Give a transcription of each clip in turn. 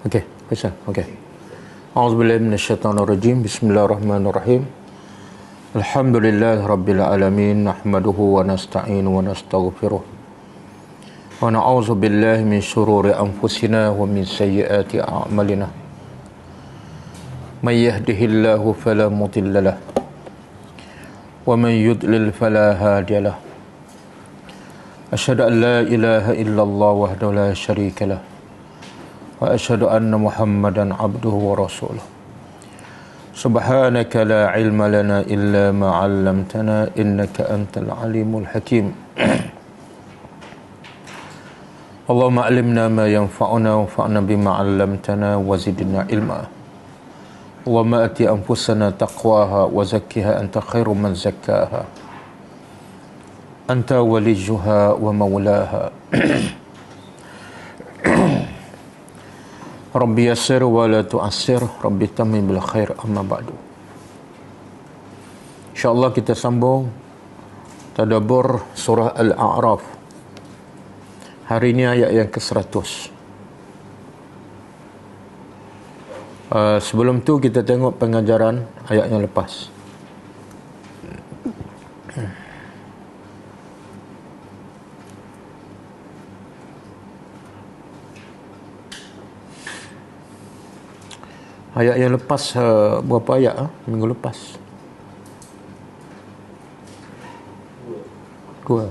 Okey, bisa. Okey. A'udzubillahi minasyaitonirrajim. Bismillahirrahmanirrahim. Alhamdulillahirabbil alamin, nahmaduhu wa nasta'inu wa nastaghfiruh. Wa na'udzu billahi min shururi anfusina wa min sayyiati a'malina. May yahdihillahu fala mudilla lahu wa man yudlil fala hadiya lahu. Asyhadu an la ilaha illallah wahdahu la syarika lahu wa asyhadu anna Muhammadan abduhu wa rasuluh. Subhanaka la ilma lana illa ma 'allamtana innaka antal alimul hakim. Allahumma 'allimna ma yanfa'una wanfa'na bima 'allamtana wa zidna ilma. Allahumma ati anfusana taqwaha wa zakkiha anta khairu man zakkaha. Anta waliyuha wa maulaha. Rabbi yassir wa la tu'assir, Rabbi tammim bil khair, amma ba'du. InsyaAllah kita sambung tadabbur surah Al-A'raf. Hari ini ayat yang ke-100. Sebelum tu kita tengok pengajaran ayat yang lepas. Ayat yang lepas, berapa ayat minggu lepas? 2.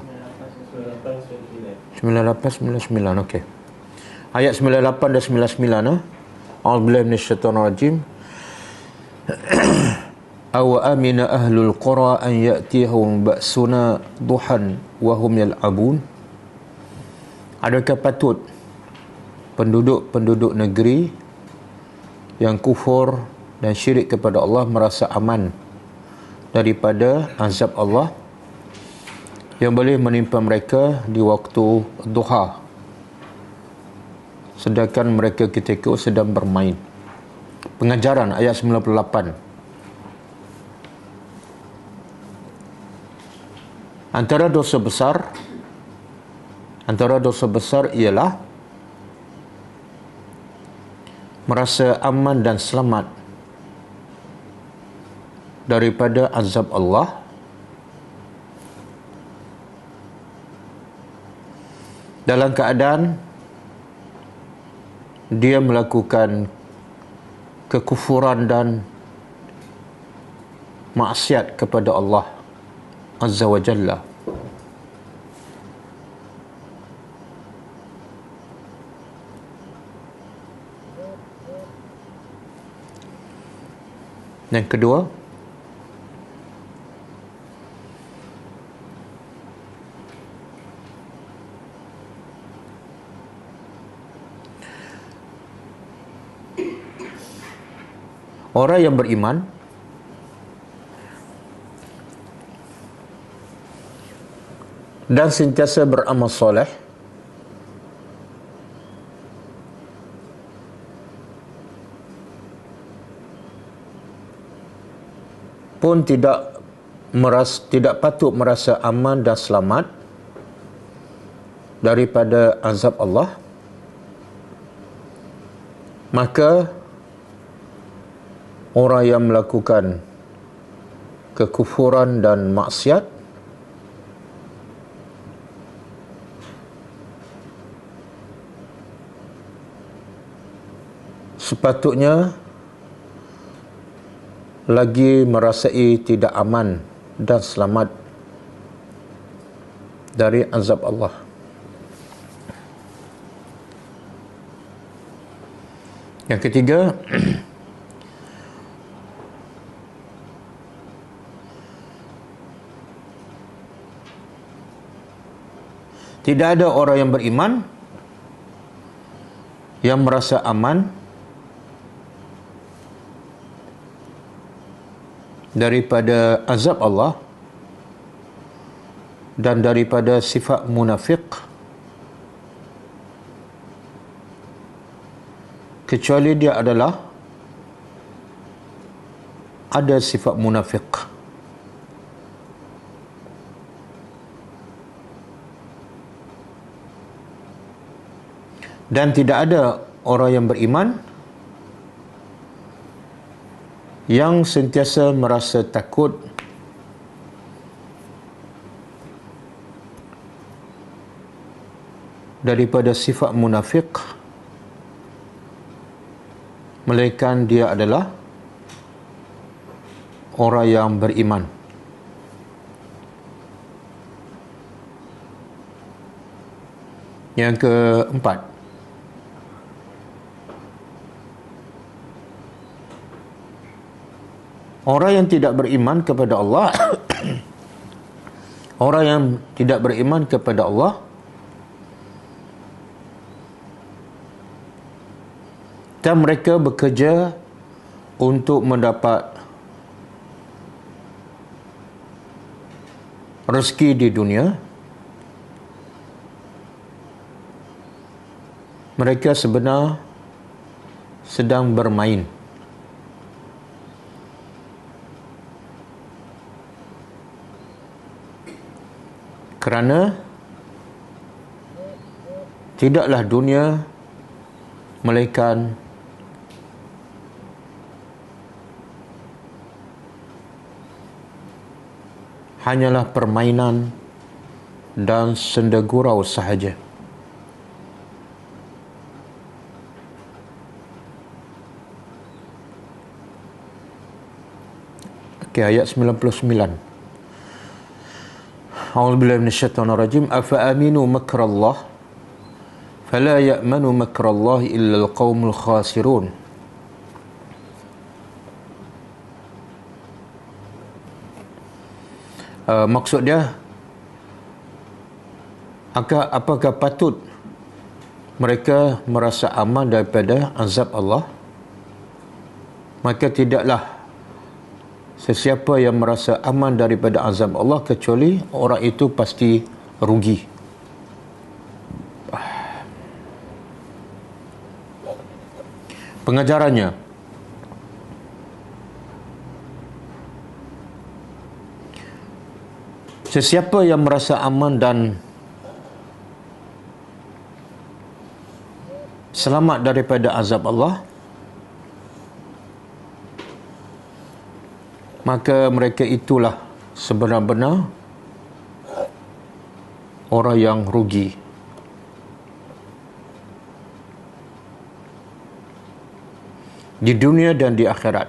98, 99, okey. Ayat 98 dan 99. A'udzubillahi minasyaitonirrajim. Aw amina ahlul qura an ya'tiyahum ba'suna duhan wa hum yal'abun. Adakah patut penduduk-penduduk negeri yang kufur dan syirik kepada Allah merasa aman daripada azab Allah yang boleh menimpa mereka di waktu duha, sedangkan mereka ketika sedang bermain? Pengajaran ayat 98. Antara dosa besar ialah merasa aman dan selamat daripada azab Allah dalam keadaan dia melakukan kekufuran dan maksiat kepada Allah Azza wa Jalla. Yang kedua, orang yang beriman dan sentiasa beramal soleh pun tidak patut merasa aman dan selamat daripada azab Allah, maka orang yang melakukan kekufuran dan maksiat sepatutnya lagi merasai tidak aman dan selamat dari azab Allah. Yang ketiga, tidak ada orang yang beriman yang merasa aman daripada azab Allah dan daripada sifat munafik kecuali dia adalah ada sifat munafik. Dan tidak ada orang yang beriman yang sentiasa merasa takut daripada sifat munafik, melainkan dia adalah orang yang beriman. Yang keempat, orang yang tidak beriman kepada Allah orang yang tidak beriman kepada Allah dan mereka bekerja untuk mendapat rezeki di dunia, mereka sebenarnya sedang bermain. Kerana tidaklah dunia melainkan hanyalah permainan dan senda gurau sahaja. Okey, ayat 99. A'udzubillahi minasyaitonir rajim. Afa aminu makrallah fala ya'manu makrallah illa alqaumul khasirun. Maksud dia, apakah patut mereka merasa aman daripada azab Allah? Maka tidaklah sesiapa yang merasa aman daripada azab Allah kecuali orang itu pasti rugi. Pengajarannya, sesiapa yang merasa aman dan selamat daripada azab Allah, maka mereka itulah sebenar-benar orang yang rugi. Di dunia dan di akhirat.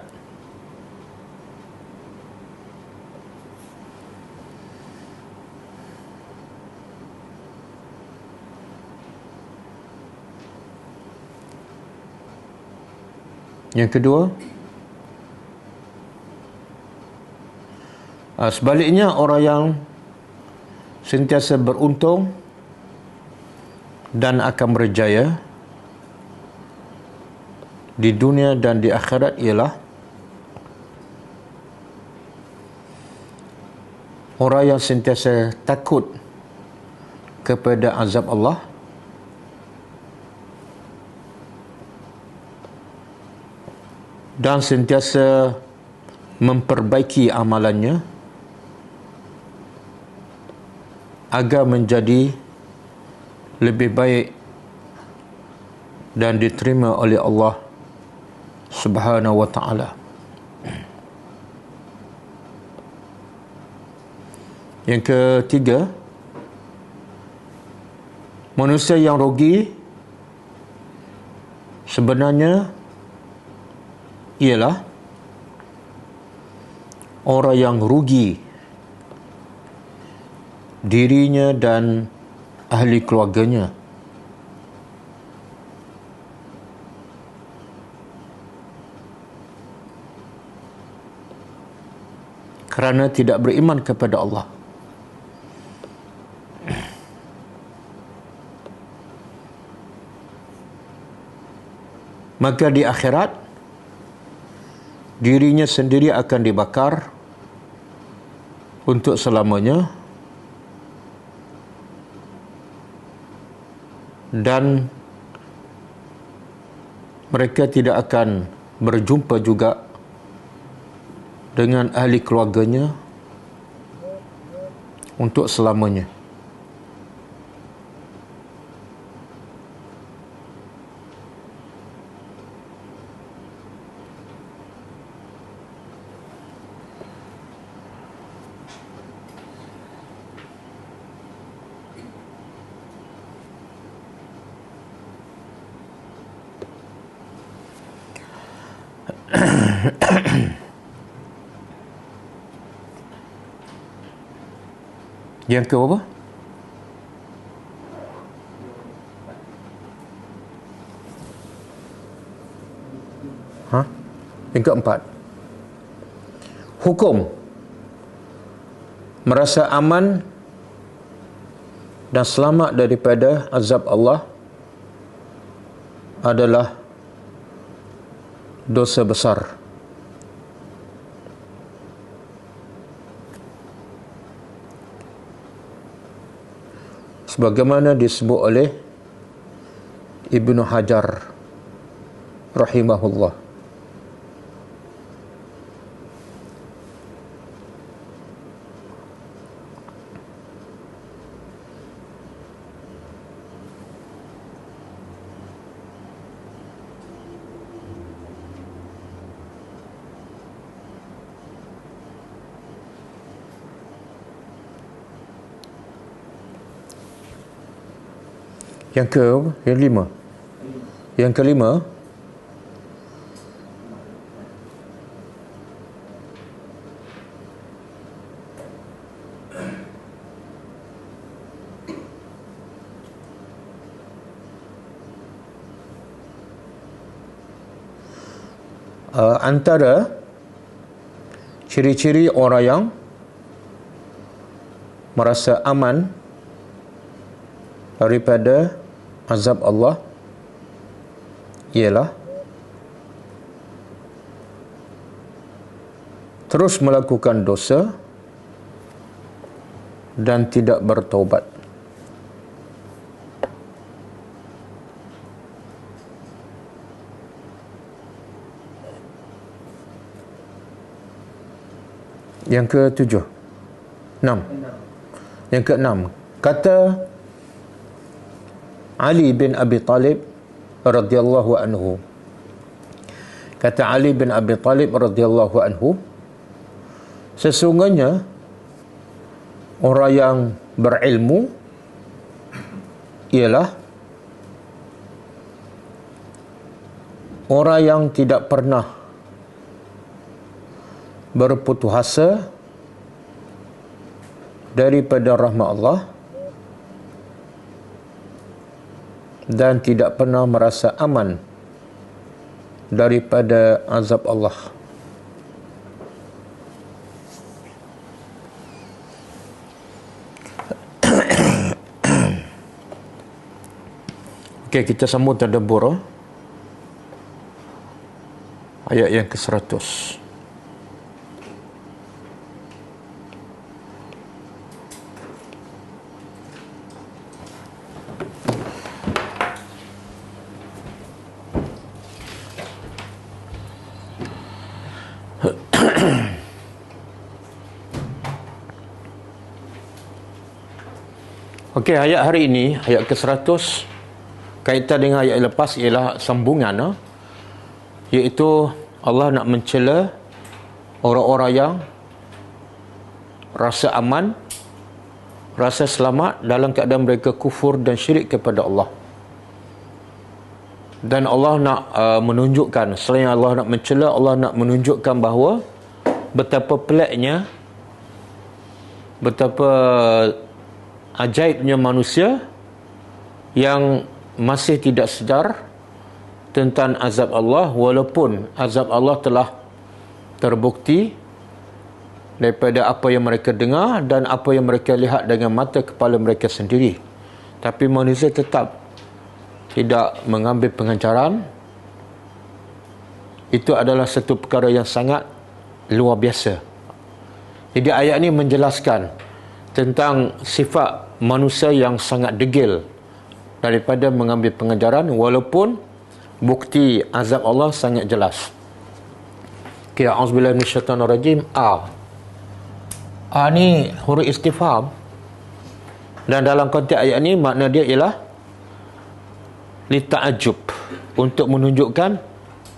Yang kedua, sebaliknya orang yang sentiasa beruntung dan akan berjaya di dunia dan di akhirat ialah orang yang sentiasa takut kepada azab Allah dan sentiasa memperbaiki amalannya agar menjadi lebih baik dan diterima oleh Allah Subhanahu wa ta'ala. Yang ketiga, manusia yang rugi sebenarnya ialah orang yang rugi dirinya dan ahli keluarganya. Kerana tidak beriman kepada Allah. Maka di akhirat dirinya sendiri akan dibakar untuk selamanya dan mereka tidak akan berjumpa juga dengan ahli keluarganya untuk selamanya. Yang ke apa? Yang keempat, hukum merasa aman dan selamat daripada azab Allah adalah dosa besar. Sebagaimana disebut oleh Ibnu Hajar rahimahullah. Yang kelima. Yang kelima, antara ciri-ciri orang yang merasa aman daripada azab Allah ialah terus melakukan dosa dan tidak bertaubat. Yang ketujuh, yang keenam, kata Ali bin Abi Talib radhiyallahu anhu. Kata Ali bin Abi Talib radhiyallahu anhu, sesungguhnya orang yang berilmu ialah orang yang tidak pernah berputus asa daripada rahmat Allah dan tidak pernah merasa aman daripada azab Allah. Okey, kita sambung tadabbur ayat yang ke-100. Okey, ayat hari ini, ayat ke-100, kaitan dengan ayat lepas ialah sambungan, iaitu Allah nak mencela orang-orang yang rasa aman, rasa selamat dalam keadaan mereka kufur dan syirik kepada Allah. Dan Allah nak menunjukkan, selain Allah nak mencela, Allah nak menunjukkan bahawa betapa peliknya, betapa ajaibnya manusia yang masih tidak sedar tentang azab Allah, walaupun azab Allah telah terbukti daripada apa yang mereka dengar dan apa yang mereka lihat dengan mata kepala mereka sendiri. Tapi manusia tetap tidak mengambil pengajaran. Itu adalah satu perkara yang sangat luar biasa. Jadi ayat ini menjelaskan tentang sifat manusia yang sangat degil daripada mengambil pengajaran walaupun bukti azab Allah sangat jelas. Okay, a'udzubillahi minasyaitanirrajim. Ni huruf istifham, dan dalam konteks ayat ni makna dia ialah lita'ajub, untuk menunjukkan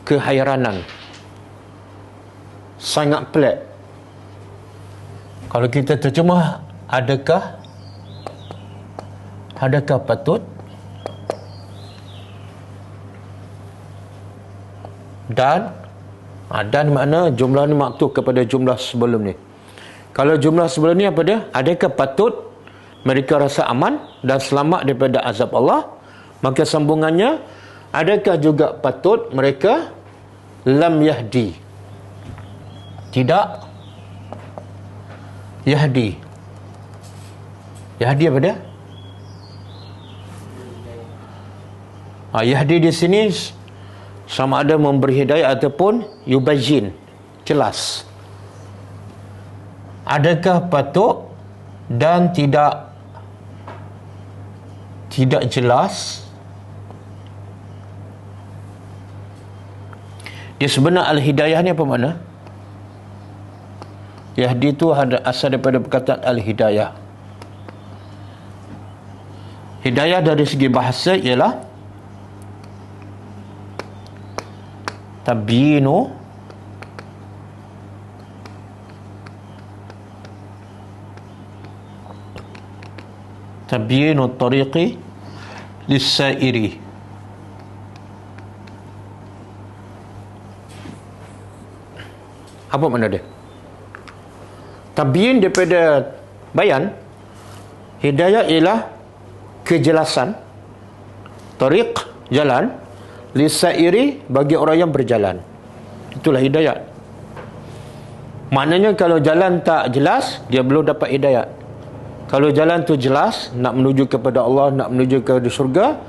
kehairanan, sangat pelik. Kalau kita terjemah, adakah patut, dan Dan makna jumlah ni maktuf kepada jumlah sebelum ni. Kalau jumlah sebelum ni apa dia? Adakah patut mereka rasa aman dan selamat daripada azab Allah? Maka sambungannya, adakah juga patut mereka lam yahdi? Tidak yahdi. Yahdi apa dia? Yahdi di sini sama ada memberi hidayah ataupun yubayyin, jelas. Adakah patut dan tidak jelas? Dia sebenar al-hidayah ni apa makna? Yahdi itu ada asal daripada perkataan al-hidayah. Hidayah dari segi bahasa ialah tabyinu tariqi lis-sairi. Apa makna dia? Tabyin daripada bayan. Hidayah ialah kejelasan, tariq, jalan, lisairi, bagi orang yang berjalan. Itulah hidayat. Maknanya kalau jalan tak jelas, dia belum dapat hidayat. Kalau jalan tu jelas, nak menuju kepada Allah, nak menuju ke syurga,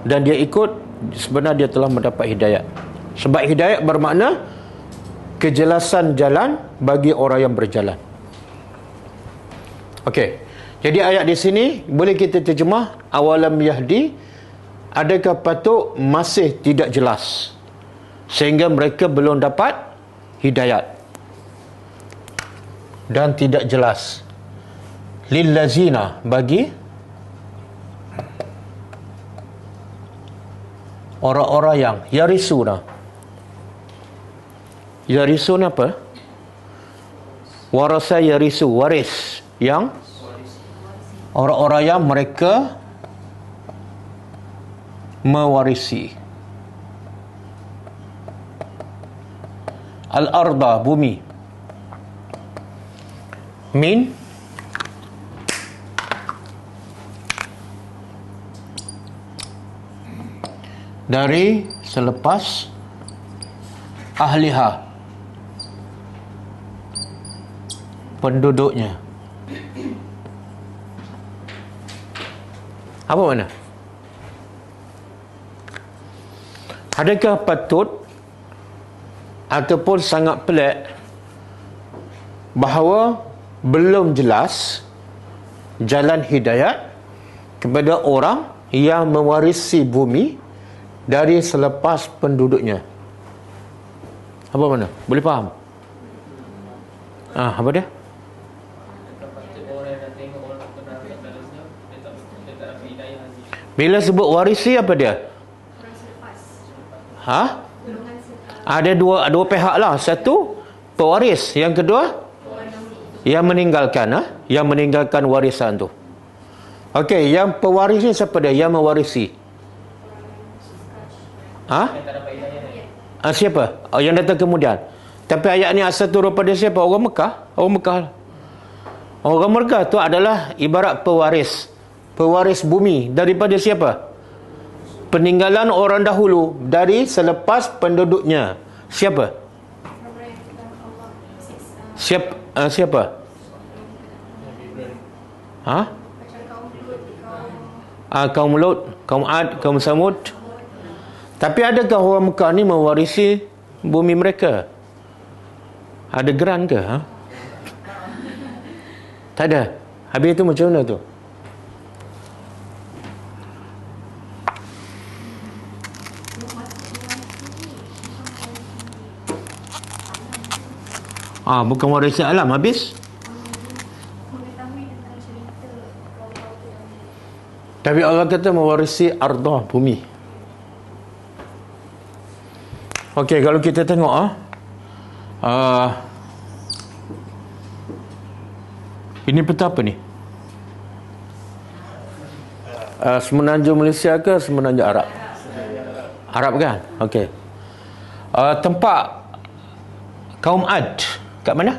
dan dia ikut, sebenarnya dia telah mendapat hidayat. Sebab hidayat bermakna kejelasan jalan bagi orang yang berjalan. Okey. Jadi ayat di sini boleh kita terjemah awalam yahdi, adakah patut masih tidak jelas sehingga mereka belum dapat hidayat dan tidak jelas. Lillazina, bagi orang-orang yang yarisuna. Yarisun apa? Warasa yarisu, waris, yang orang-orang yang mereka mewarisi al-arda, bumi, min dari selepas ahliha, penduduknya. Apa makna? Adakah patut ataupun sangat pelik bahawa belum jelas jalan hidayat kepada orang yang mewarisi bumi dari selepas penduduknya? Apa makna? Boleh faham? Apa dia? Bila sebut warisi apa dia? Ada dua pihak lah. Satu pewaris, yang kedua yang meninggalkan, yang meninggalkan warisan tu. Okey, yang pewaris ni siapa dia? Yang mewarisi. Siapa? Yang datang kemudian. Tapi ayat ni asal turun pada siapa? Orang Mekah. Orang Mekah. Orang Mekah tu adalah ibarat pewaris. Pewaris bumi daripada siapa? Peninggalan orang dahulu dari selepas penduduknya. Siapa? Siapa? Kaum Lut, kaum Ad, kaum Samud. Tapi adakah orang Mekah ni mewarisi bumi mereka? Ada geran ke? Tak ada. Habis itu macam mana tu? Bukan warisi alam, habis. Tapi Allah kata mewarisi ardah, bumi. Okey, kalau kita tengok ini peta apa ni? Semenanjung Malaysia ke semenanjung Arab? Arab kan? Okey. Tempat Kaum Ad kat mana?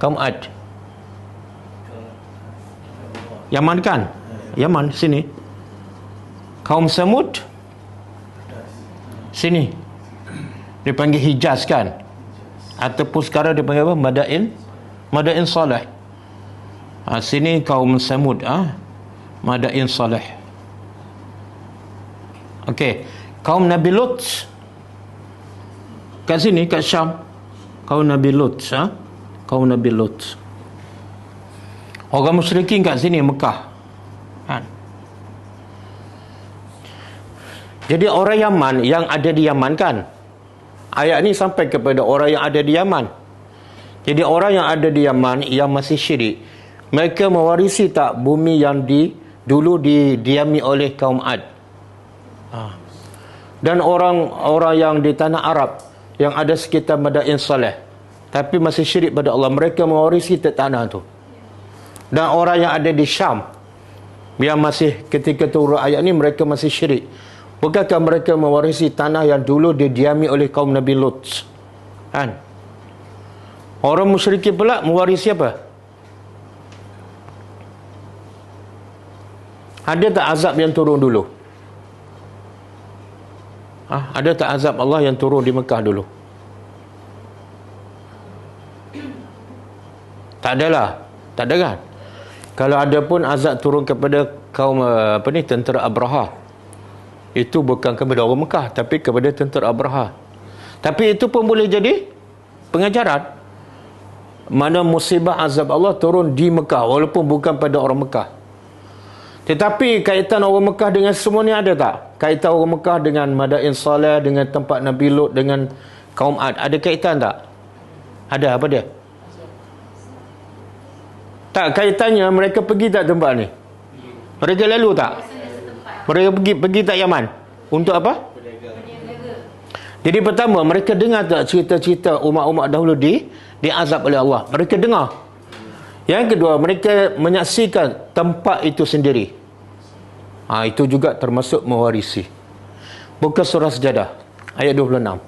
Kaum Ad Yaman kan? Yaman sini. Kaum Samud sini. Dipanggil Hijaz kan? Ataupun sekarang dipanggil apa? Madain Saleh. Sini kaum Samud, Madain Saleh. Okey, kaum Nabi Lut kat sini, kat Syam. Kaum Nabi Lut, kaum Nabi Lut. Orang musyrikin kat sini Mekah. Kan? Jadi orang Yaman yang ada di Yaman kan? Ayat ni sampai kepada orang yang ada di Yaman. Jadi orang yang ada di Yaman yang masih syirik, mereka mewarisi tak bumi yang dulu didiami oleh kaum Ad. Dan orang-orang yang di tanah Arab yang ada sekitar Madain Saleh tapi masih syirik pada Allah, mereka mewarisi tanah tu. Dan orang yang ada di Syam yang masih ketika turun ayat ni mereka masih syirik, bukankah mereka mewarisi tanah yang dulu didiami oleh kaum Nabi Lut? Kan? Orang musyrikin pula mewarisi apa? Ada tak azab yang turun dulu? Ada tak azab Allah yang turun di Mekah dulu? Tak adalah. Tak ada kan? Kalau ada pun azab turun kepada kaum tentera Abraha. Itu bukan kepada orang Mekah, tapi kepada tentera Abraha. Tapi itu pun boleh jadi pengajaran. Mana musibah azab Allah turun di Mekah, walaupun bukan pada orang Mekah. Tetapi kaitan orang Mekah dengan semua ni ada tak? Kaitan orang Mekah dengan Madain Saleh, dengan tempat Nabi Lut, dengan kaum Ad, ada kaitan tak? Ada apa dia? Tak, kaitannya mereka pergi tak tempat ni? Mereka lalu tak? Mereka pergi tak Yaman? Untuk apa? Jadi pertama, mereka dengar tak cerita-cerita umat-umat dahulu diazab oleh Allah? Mereka dengar. Yang kedua, mereka menyaksikan tempat itu sendiri. Itu juga termasuk mewarisi. Buka surah Sajadah ayat 26.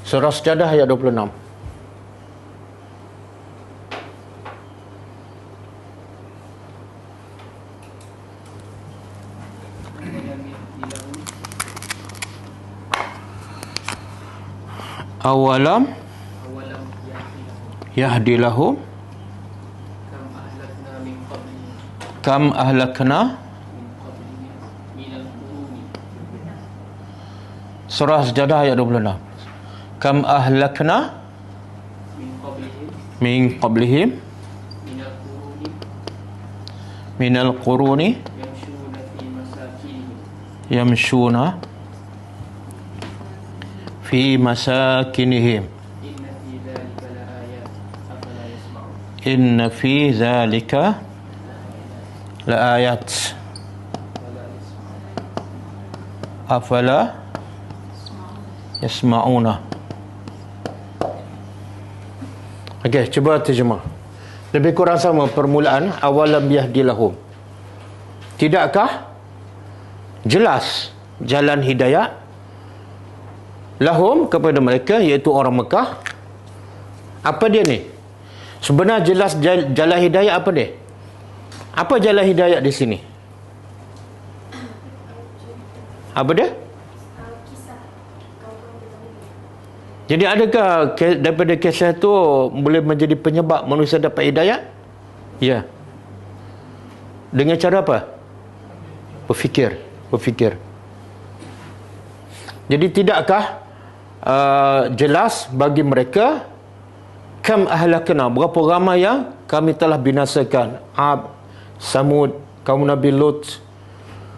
Surah Sajadah ayat 26. Awalam yahdi lahum kam ahlakna. Surah Sajadah ayat 26. Kam ahlakna min qablihim minal quruni yamshuna fi masakinihim inna fi dhalika la ayat afala yasma'una. Okey, cuba terjemah. Lebih kurang sama permulaan. Awalam yahdilahum, tidakkah jelas jalan hidayah lahum kepada mereka, iaitu orang Mekah. Apa dia ni? Sebenarnya jelas jalan hidayah apa dia? Apa jalan hidayah di sini? Apa dia? Jadi adakah daripada kisah tu boleh menjadi penyebab manusia dapat hidayah? Ya. Dengan cara apa? Berfikir. Jadi tidakkah jelas bagi mereka kam ahlakna, berapa ramai yang kami telah binasakan, Ad, Samud, kaum Nabi Lut,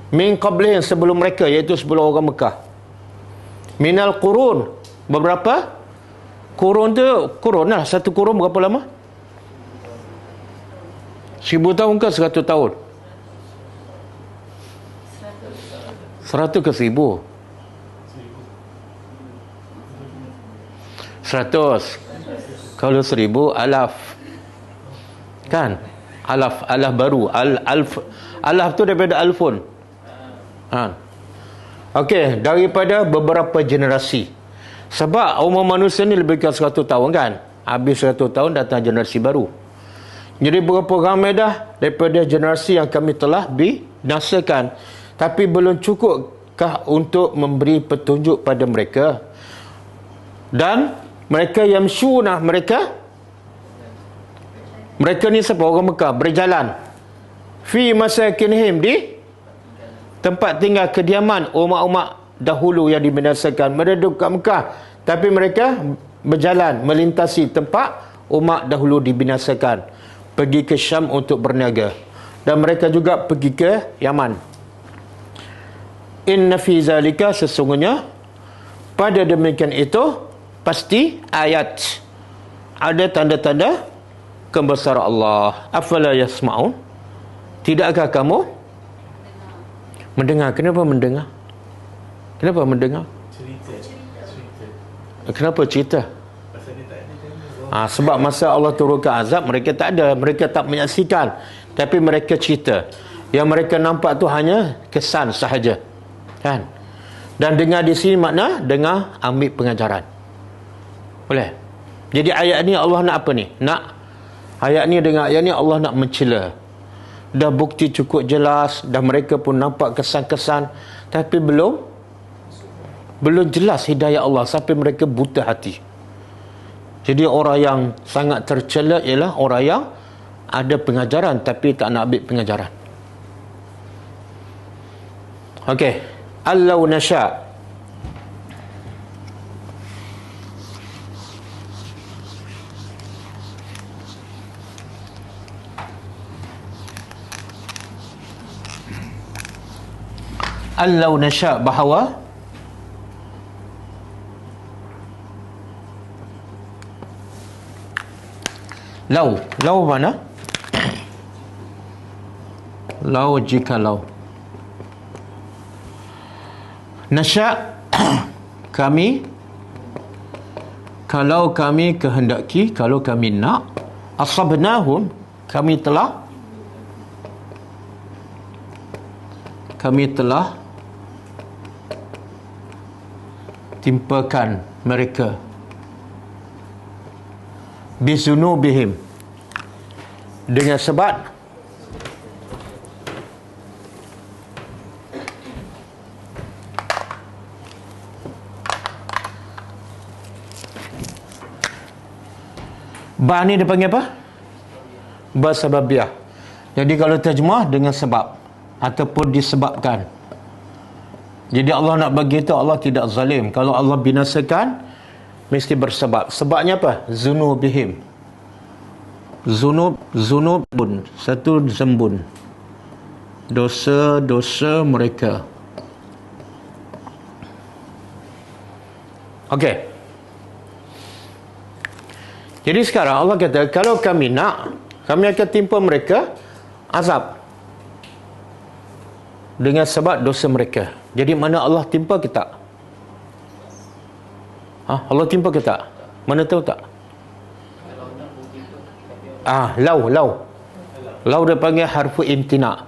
min qablihim, sebelum mereka, iaitu sebelum orang Mekah. Minal qurun, beberapa kurun tu, kurun lah, satu kurun berapa lama? 1000 tahun ke 100 tahun? 100 ke 1000? 100. Kalau 1000 alaf. Kan? Alaf baru. Alaf tu daripada alfun. Okey, daripada beberapa generasi. Sebab umur manusia ni lebih kurang 100 tahun kan. Habis 100 tahun datang generasi baru. Jadi berapa ramai dah daripada generasi yang kami telah binasakan. Tapi belum cukupkah untuk memberi petunjuk pada mereka? Dan mereka yang syunah, mereka ni siapa? Orang Mekah berjalan fi masakinihim, di tempat tinggal kediaman umat-umat dahulu yang dibinasakan. Mereka duduk kat Mekah, tapi mereka berjalan melintasi tempat umat dahulu dibinasakan, pergi ke Syam untuk berniaga, dan mereka juga pergi ke Yaman. Inna fi zalika, sesungguhnya pada demikian itu pasti ayat, ada tanda-tanda kebesaran Allah. Afala yasma'un, tidakkah kamu mendengar? Kenapa mendengar? Kenapa mendengar? Kenapa cerita? Sebab masa Allah turunkan azab, mereka tak ada, mereka tak menyaksikan, tapi mereka cerita. Yang mereka nampak tu hanya kesan sahaja, kan? Dan dengar di sini makna dengar ambil pengajaran. Boleh? Jadi ayat ni Allah nak apa ni? Ayat ni dengan ayat ni Allah nak mencela. Dah bukti cukup jelas, dah mereka pun nampak kesan-kesan, tapi belum jelas hidayah Allah sampai mereka buta hati. Jadi orang yang sangat tercela ialah orang yang ada pengajaran tapi tak nak ambil pengajaran. Okey, allau nasya, allau nasya, bahawa lau mana? Lau, jikalau. Nasya, kami, kalau kami kehendaki, kalau kami nak, asabnahum, kami telah timpakan mereka bizunubihim, dengan sebab ba ni dia panggil apa? Basababiah. Jadi kalau terjemah dengan sebab ataupun disebabkan. Jadi Allah nak bagi tahu Allah tidak zalim. Kalau Allah binasakan mesti bersebab. Sebabnya apa? Zunubihim. Zunubun, satu zembun, dosa-dosa mereka. Okey. Jadi sekarang Allah kata, kalau kami nak, kami akan timpa mereka azab dengan sebab dosa mereka. Jadi mana Allah timpa ke tak? Allah timpa ke tak? Mana tahu tak? Lau dia panggil harfu imtina',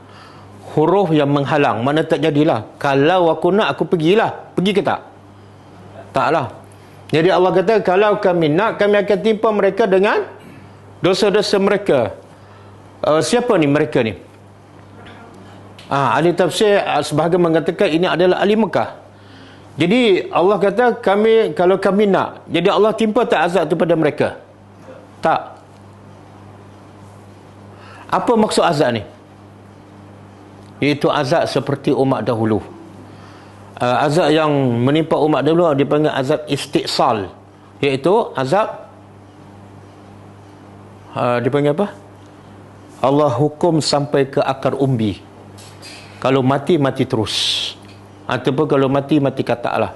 huruf yang menghalang. Mana tak jadilah. Kalau aku nak, aku pergilah. Pergi ke tak? Taklah. Jadi Allah kata, kalau kami nak, kami akan timpa mereka dengan dosa-dosa mereka. Siapa ni mereka ni? Ahli tafsir sebahagian mengatakan ini adalah ahli Mekah. Jadi Allah kata, kalau kami nak, jadi Allah timpa tak azab tu pada mereka? Tak. Apa maksud azab ni? Iaitu azab seperti umat dahulu. Azab yang menimpa umat dahulu dipanggil azab istiqsal, iaitu azab dipanggil apa? Allah hukum sampai ke akar umbi. Kalau mati, mati terus. Ataupun kalau mati, mati kataklah.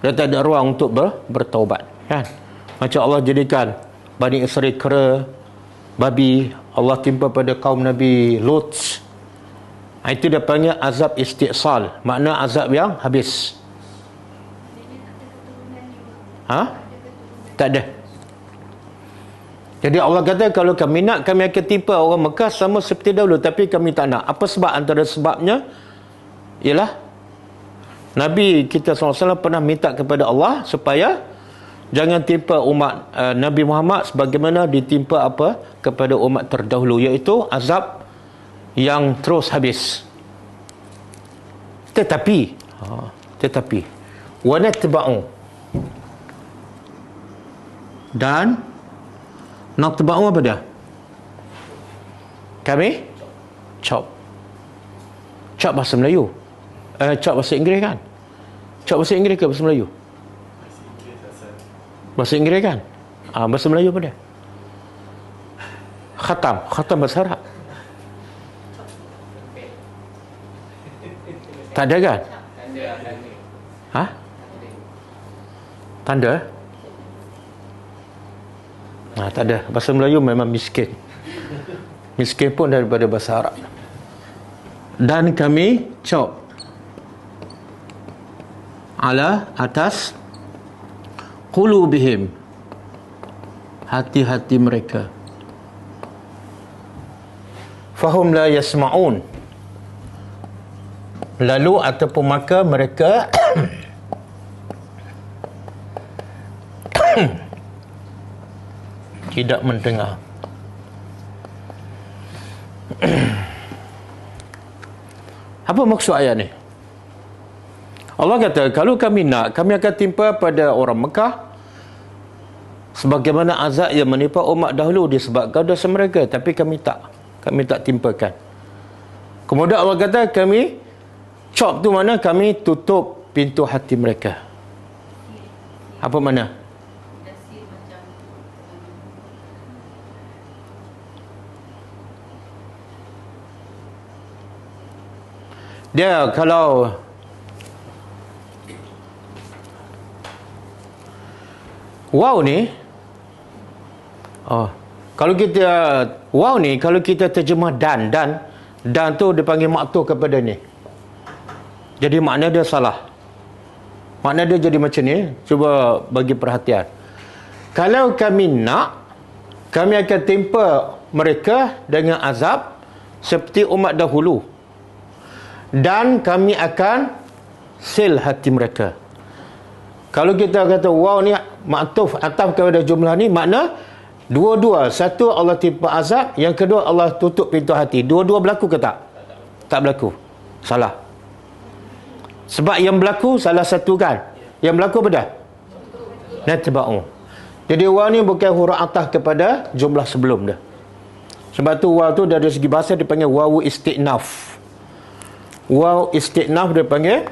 Dia tak ada ruang untuk bertaubat, kan? Macam Allah jadikan Bani Israel kera, babi. Allah timpa pada kaum Nabi Lut. Itu dia panggil azab istiqsal. Makna azab yang habis. Tak ada. Jadi Allah kata, kalau kami nak, kami akan timpa orang Mekah sama seperti dahulu. Tapi kami tak nak. Apa sebab? Antara sebabnya ialah Nabi kita SAW pernah minta kepada Allah supaya jangan timpa umat Nabi Muhammad sebagaimana ditimpa apa kepada umat terdahulu, iaitu azab yang terus habis. Tetapi wanatba'u, dan natba'u apa dia? Kami chop bahasa Melayu, chop bahasa Inggeris kan? Chop bahasa Inggeris ke bahasa Melayu? Bahasa Inggeris kan? Bahasa Melayu apa dia? Khatam bahasa Arab. Tak ada kan? Tanda? Tak ada. Bahasa Melayu memang miskin. Miskin pun daripada bahasa Arab. Dan kami chop ala atas qulubihim, hati-hati mereka, fahum la yasma'un, lalu ataupun maka mereka tidak mendengar. Apa maksud ayat ni? Allah kata, kalau kami nak, kami akan timpa pada orang Mekah sebagaimana azab yang menimpa umat dahulu disebabkan dosa mereka, tapi kami tak timpakan. Kemudian Allah kata, kami chop tu mana? Kami tutup pintu hati mereka. Apa mana? Dia kalau wow ni, kalau kita terjemah dan tu dipanggil maktuf kepada ni. Jadi makna dia salah. Makna dia jadi macam ni. Cuba bagi perhatian. Kalau kami nak, kami akan timpa mereka dengan azab seperti umat dahulu. Dan kami akan sil hati mereka. Kalau kita kata wow ni maktuf ataf kepada jumlah ni, makna dua-dua. Satu, Allah timpa azab. Yang kedua, Allah tutup pintu hati. Dua-dua berlaku ke tak? Tak berlaku. Salah. Sebab yang berlaku salah satu kan? Yang berlaku apa dah? Natba'u. Jadi wow ni bukan huruf ataf kepada jumlah sebelum dah. Sebab tu wow tu dari segi bahasa dipanggil wawu istiqnaf. Waw istiqnaf dia panggil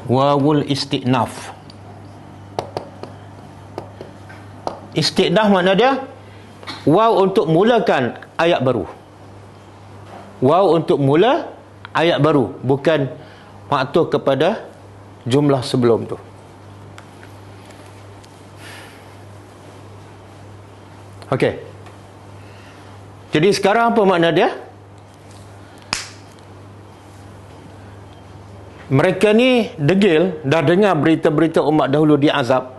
wawul istiqnaf. Istiqnaf makna dia waw untuk mulakan ayat baru. Waw untuk mula ayat baru, bukan maktuf kepada jumlah sebelum tu. Okey. Jadi sekarang apa makna dia? Mereka ni degil dah dengar berita-berita umat dahulu diazab,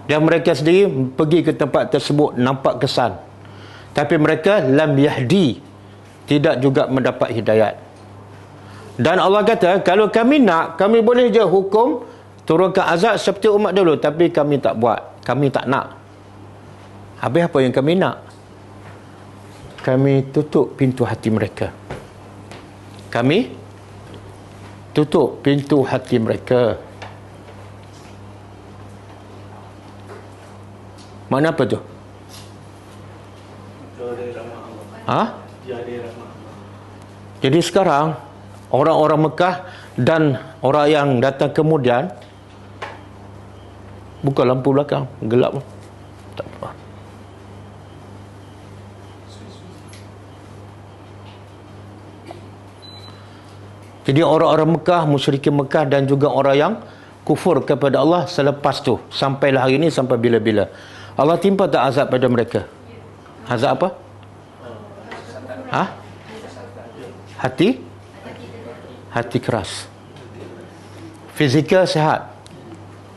dan mereka sendiri pergi ke tempat tersebut nampak kesan, tapi mereka lam yahdi, tidak juga mendapat hidayat. Dan Allah kata, kalau kami nak, kami boleh je hukum turunkan azab seperti umat dahulu, tapi kami tak buat, kami tak nak. Habis apa yang kami nak? Kami tutup pintu hati mereka. Kami tutup pintu hati mereka. Mana apa tu? Jadi sekarang orang-orang Mekah dan orang yang datang kemudian buka lampu belakang, gelap. Tak apa. Jadi orang-orang Mekah, musyrikin Mekah dan juga orang yang kufur kepada Allah selepas tu, sampailah hari ini, sampai bila-bila. Allah timpa tak azab pada mereka? Azab apa? Hati keras. Fizikal sihat.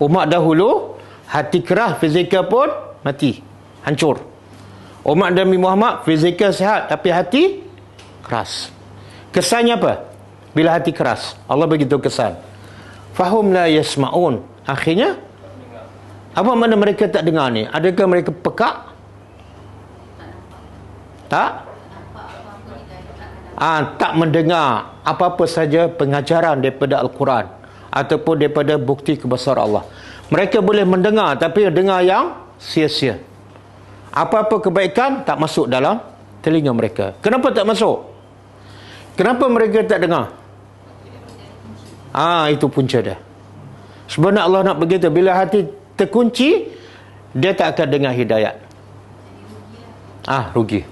Umat dahulu hati keras, fizikal pun mati, hancur. Umat Nabi Muhammad fizikal sihat tapi hati keras. Kesannya apa? Bila hati keras, Allah begitu kesan. Fahum la yasma'un. Akhirnya apa makna mereka tak dengar ni? Adakah mereka pekak? Tak? Tak mendengar apa-apa saja pengajaran daripada Al-Quran ataupun daripada bukti kebesaran Allah. Mereka boleh mendengar, tapi dengar yang sia-sia. Apa-apa kebaikan tak masuk dalam telinga mereka. Kenapa tak masuk? Kenapa mereka tak dengar? Itu punca dia. Sebenarnya Allah nak begitu. Bila hati terkunci, dia tak akan dengar hidayat. Rugi.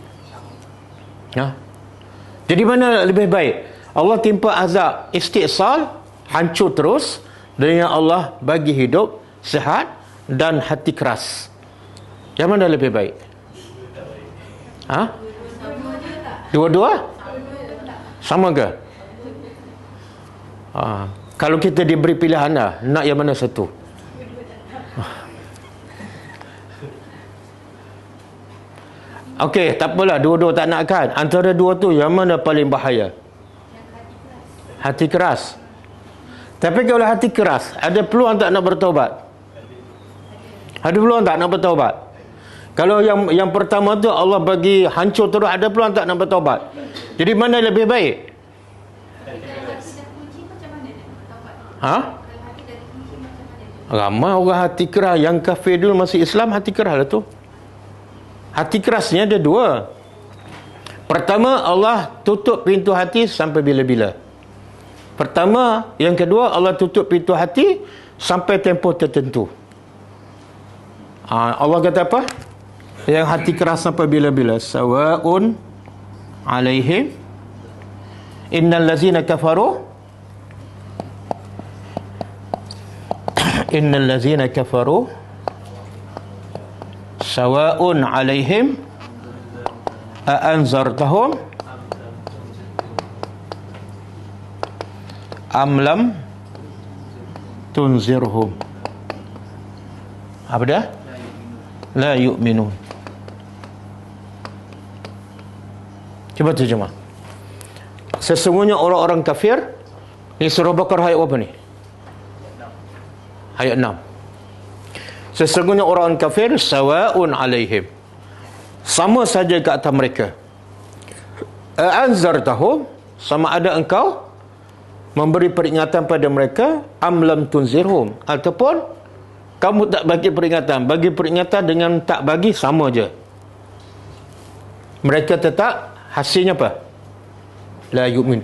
Jadi mana lebih baik? Allah timpa azab istiqsal, hancur terus, dengan Allah bagi hidup sihat dan hati keras. Yang mana lebih baik? Dua-dua? Sama ke? Kalau kita diberi pilihan nak yang mana satu? Okey, tak apalah, dua-dua tak nak kan. Antara dua tu yang mana paling bahaya? Hati keras. Tapi kalau hati keras, ada peluang tak nak bertaubat? Ada peluang tak nak bertaubat? Kalau yang pertama tu Allah bagi hancur terus, ada peluang tak nak bertaubat? Jadi mana lebih baik? Ramai orang hati keras. Yang kafir dulu masih Islam, hati keras lah tu. Hati kerasnya ada dua. Pertama, Allah tutup pintu hati sampai bila-bila. Pertama. Yang kedua, Allah tutup pintu hati sampai tempoh tertentu. Allah kata apa? Yang hati keras sampai bila-bila. Sawa'un alaihim innal lazina kafaru sawa'un alaihim a'anzartahum am lam tunzirhum. Apa dah? La yu'minun. Cuba terjemah. Sesungguhnya orang-orang kafir. Ni surah Baqarah ayat apa ni? Ayat 6. Sesungguhnya orang kafir sawa'un alaihim, sama saja ke atas mereka. Anzartahum, sama ada engkau memberi peringatan pada mereka, am lam tunzirhum, ataupun kamu tak bagi peringatan. Bagi peringatan dengan tak bagi sama je. Mereka tetap hasilnya apa? La yu'min.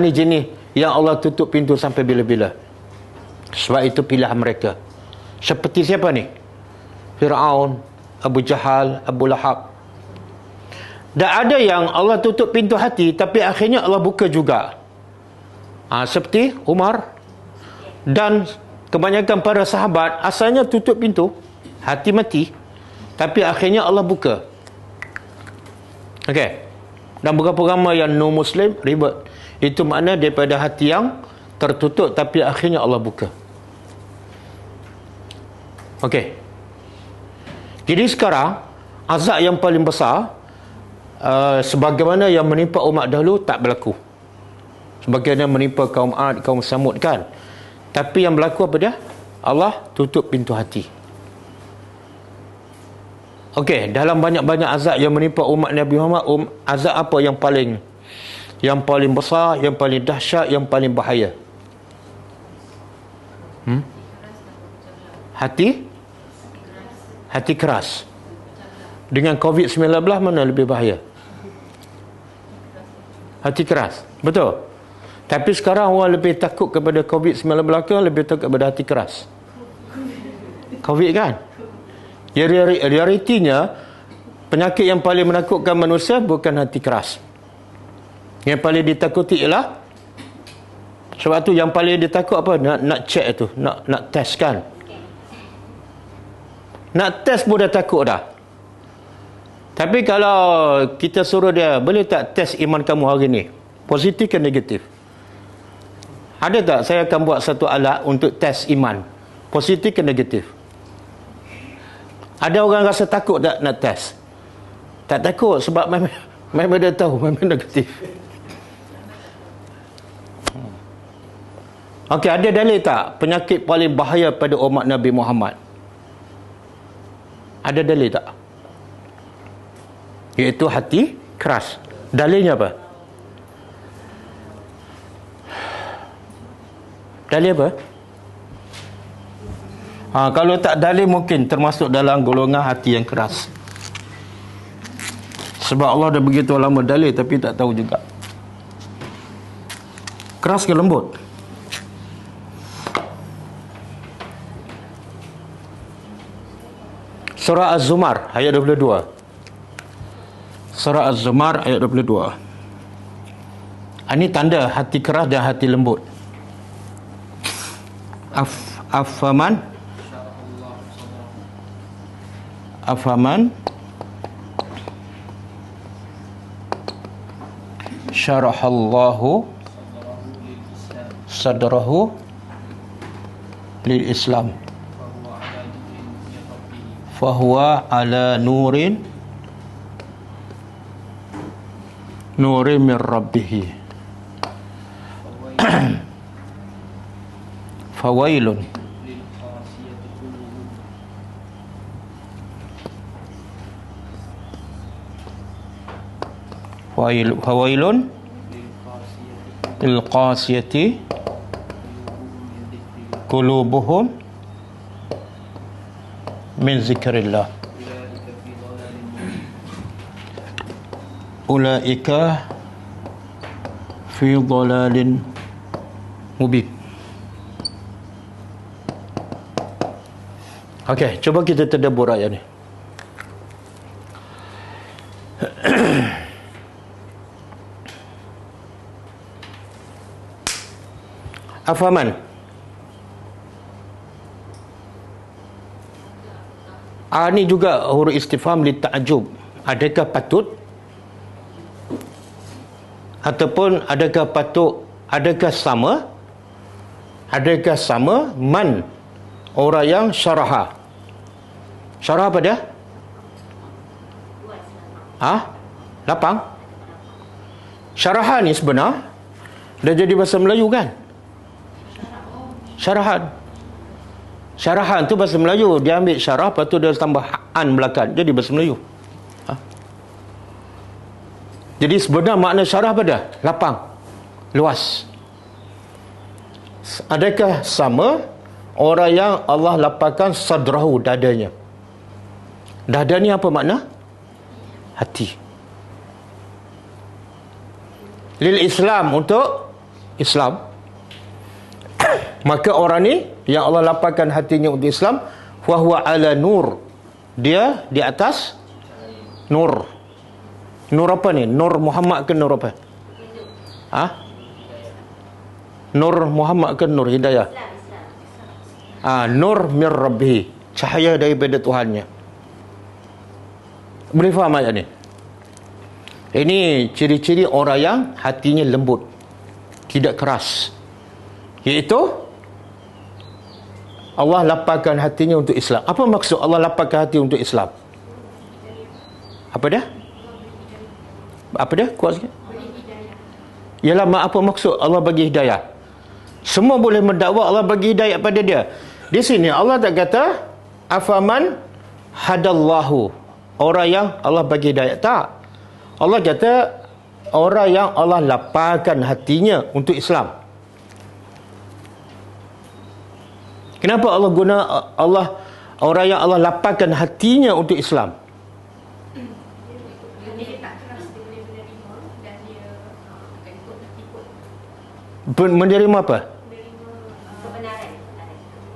Ni jenis yang Allah tutup pintu sampai bila-bila. Sebab itu pilihan mereka. Seperti siapa ni? Fir'aun, Abu Jahal, Abu Lahab. Dan ada yang Allah tutup pintu hati, tapi akhirnya Allah buka juga. Seperti Umar. Dan kebanyakan para sahabat asalnya tutup pintu, hati mati, tapi akhirnya Allah buka. Okey. Dan beberapa ramai yang non-Muslim ribet. Itu makna daripada hati yang tertutup, tapi akhirnya Allah buka. Okey. Jadi sekarang azab yang paling besar, sebagaimana yang menimpa umat dahulu tak berlaku. Sebagaimana menimpa kaum Ad, kaum Samud kan. Tapi yang berlaku apa dia? Allah tutup pintu hati. Okey, dalam banyak-banyak azab yang menimpa umat Nabi Muhammad, azab apa yang paling besar, yang paling dahsyat, yang paling bahaya? Hati keras. Dengan COVID-19 mana lebih bahaya? Hati keras. Betul. Tapi sekarang orang lebih takut kepada COVID-19 ke lebih takut kepada hati keras? COVID kan? Ya, realitinya penyakit yang paling menakutkan manusia bukan hati keras. Yang paling ditakuti ialah, sebab tu yang paling ditakut apa? Nak check itu, nak test kan. Nak test pun dah takut dah. Tapi kalau kita suruh dia, boleh tak test iman kamu hari ni? Positif ke negatif? Ada tak saya akan buat satu alat untuk test iman? Positif ke negatif? Ada orang rasa takut tak nak test? Tak takut sebab memang dia tahu memang negatif. Okey, ada dalil tak penyakit paling bahaya pada umat Nabi Muhammad? Ada dalil tak? Iaitu hati keras. Dalilnya apa? Dalil apa? Kalau tak dalil mungkin termasuk dalam golongan hati yang keras. Sebab Allah dah begitu lama dalil tapi tak tahu juga. Keras ke lembut? Surah Az-Zumar ayat 22. Surah Az-Zumar ayat 22. Ini tanda hati keras dan hati lembut. Afaman syarahallahu sadrahu lil Islam fahuwa ala nurin min rabbih fawailun lil qasiyati qulubuhum min zikrillah ulaika fi dhalalin mubin. Okey, cuba kita tadabbur ayat ni. Afaman, ni juga huruf istifham li ta'jub. Adakah patut ataupun adakah patut, adakah sama man, orang yang syaraha. Syaraha apa dia? Lapang. Syaraha ni sebenar dah jadi bahasa Melayu kan? Syarahan tu bahasa Melayu. Dia ambil syarah, lepas tu dia tambah an belakang, jadi bahasa Melayu. Jadi sebenar makna syarah apa dia? Lapang, luas. Adakah sama orang yang Allah lapangkan sadrahu, dadanya? Dada ni apa makna? Hati. Lil Islam, untuk Islam. Maka orang ni yang Allah lapangkan hatinya untuk Islam, fahuwa ala nur, dia di atas nur. Nur apa ni? Nur Muhammad ke nur apa? Nur Muhammad ke nur hidayah? Nur mir rabbih, cahaya daripada Tuhannya. Boleh faham ayat ni? Ini ciri-ciri orang yang hatinya lembut, tidak keras. Iaitu Allah lapangkan hatinya untuk Islam. Apa maksud Allah lapangkan hati untuk Islam? Apa dia? Kuat sikit. Ialah apa maksud Allah bagi hidayah? Semua boleh mendakwa Allah bagi hidayah pada dia. Di sini Allah tak kata afaman hadallahu, orang yang Allah bagi hidayah. Tak. Allah kata orang yang Allah lapangkan hatinya untuk Islam. Kenapa Allah guna orang yang Allah lapangkan hatinya untuk Islam? Menerima apa?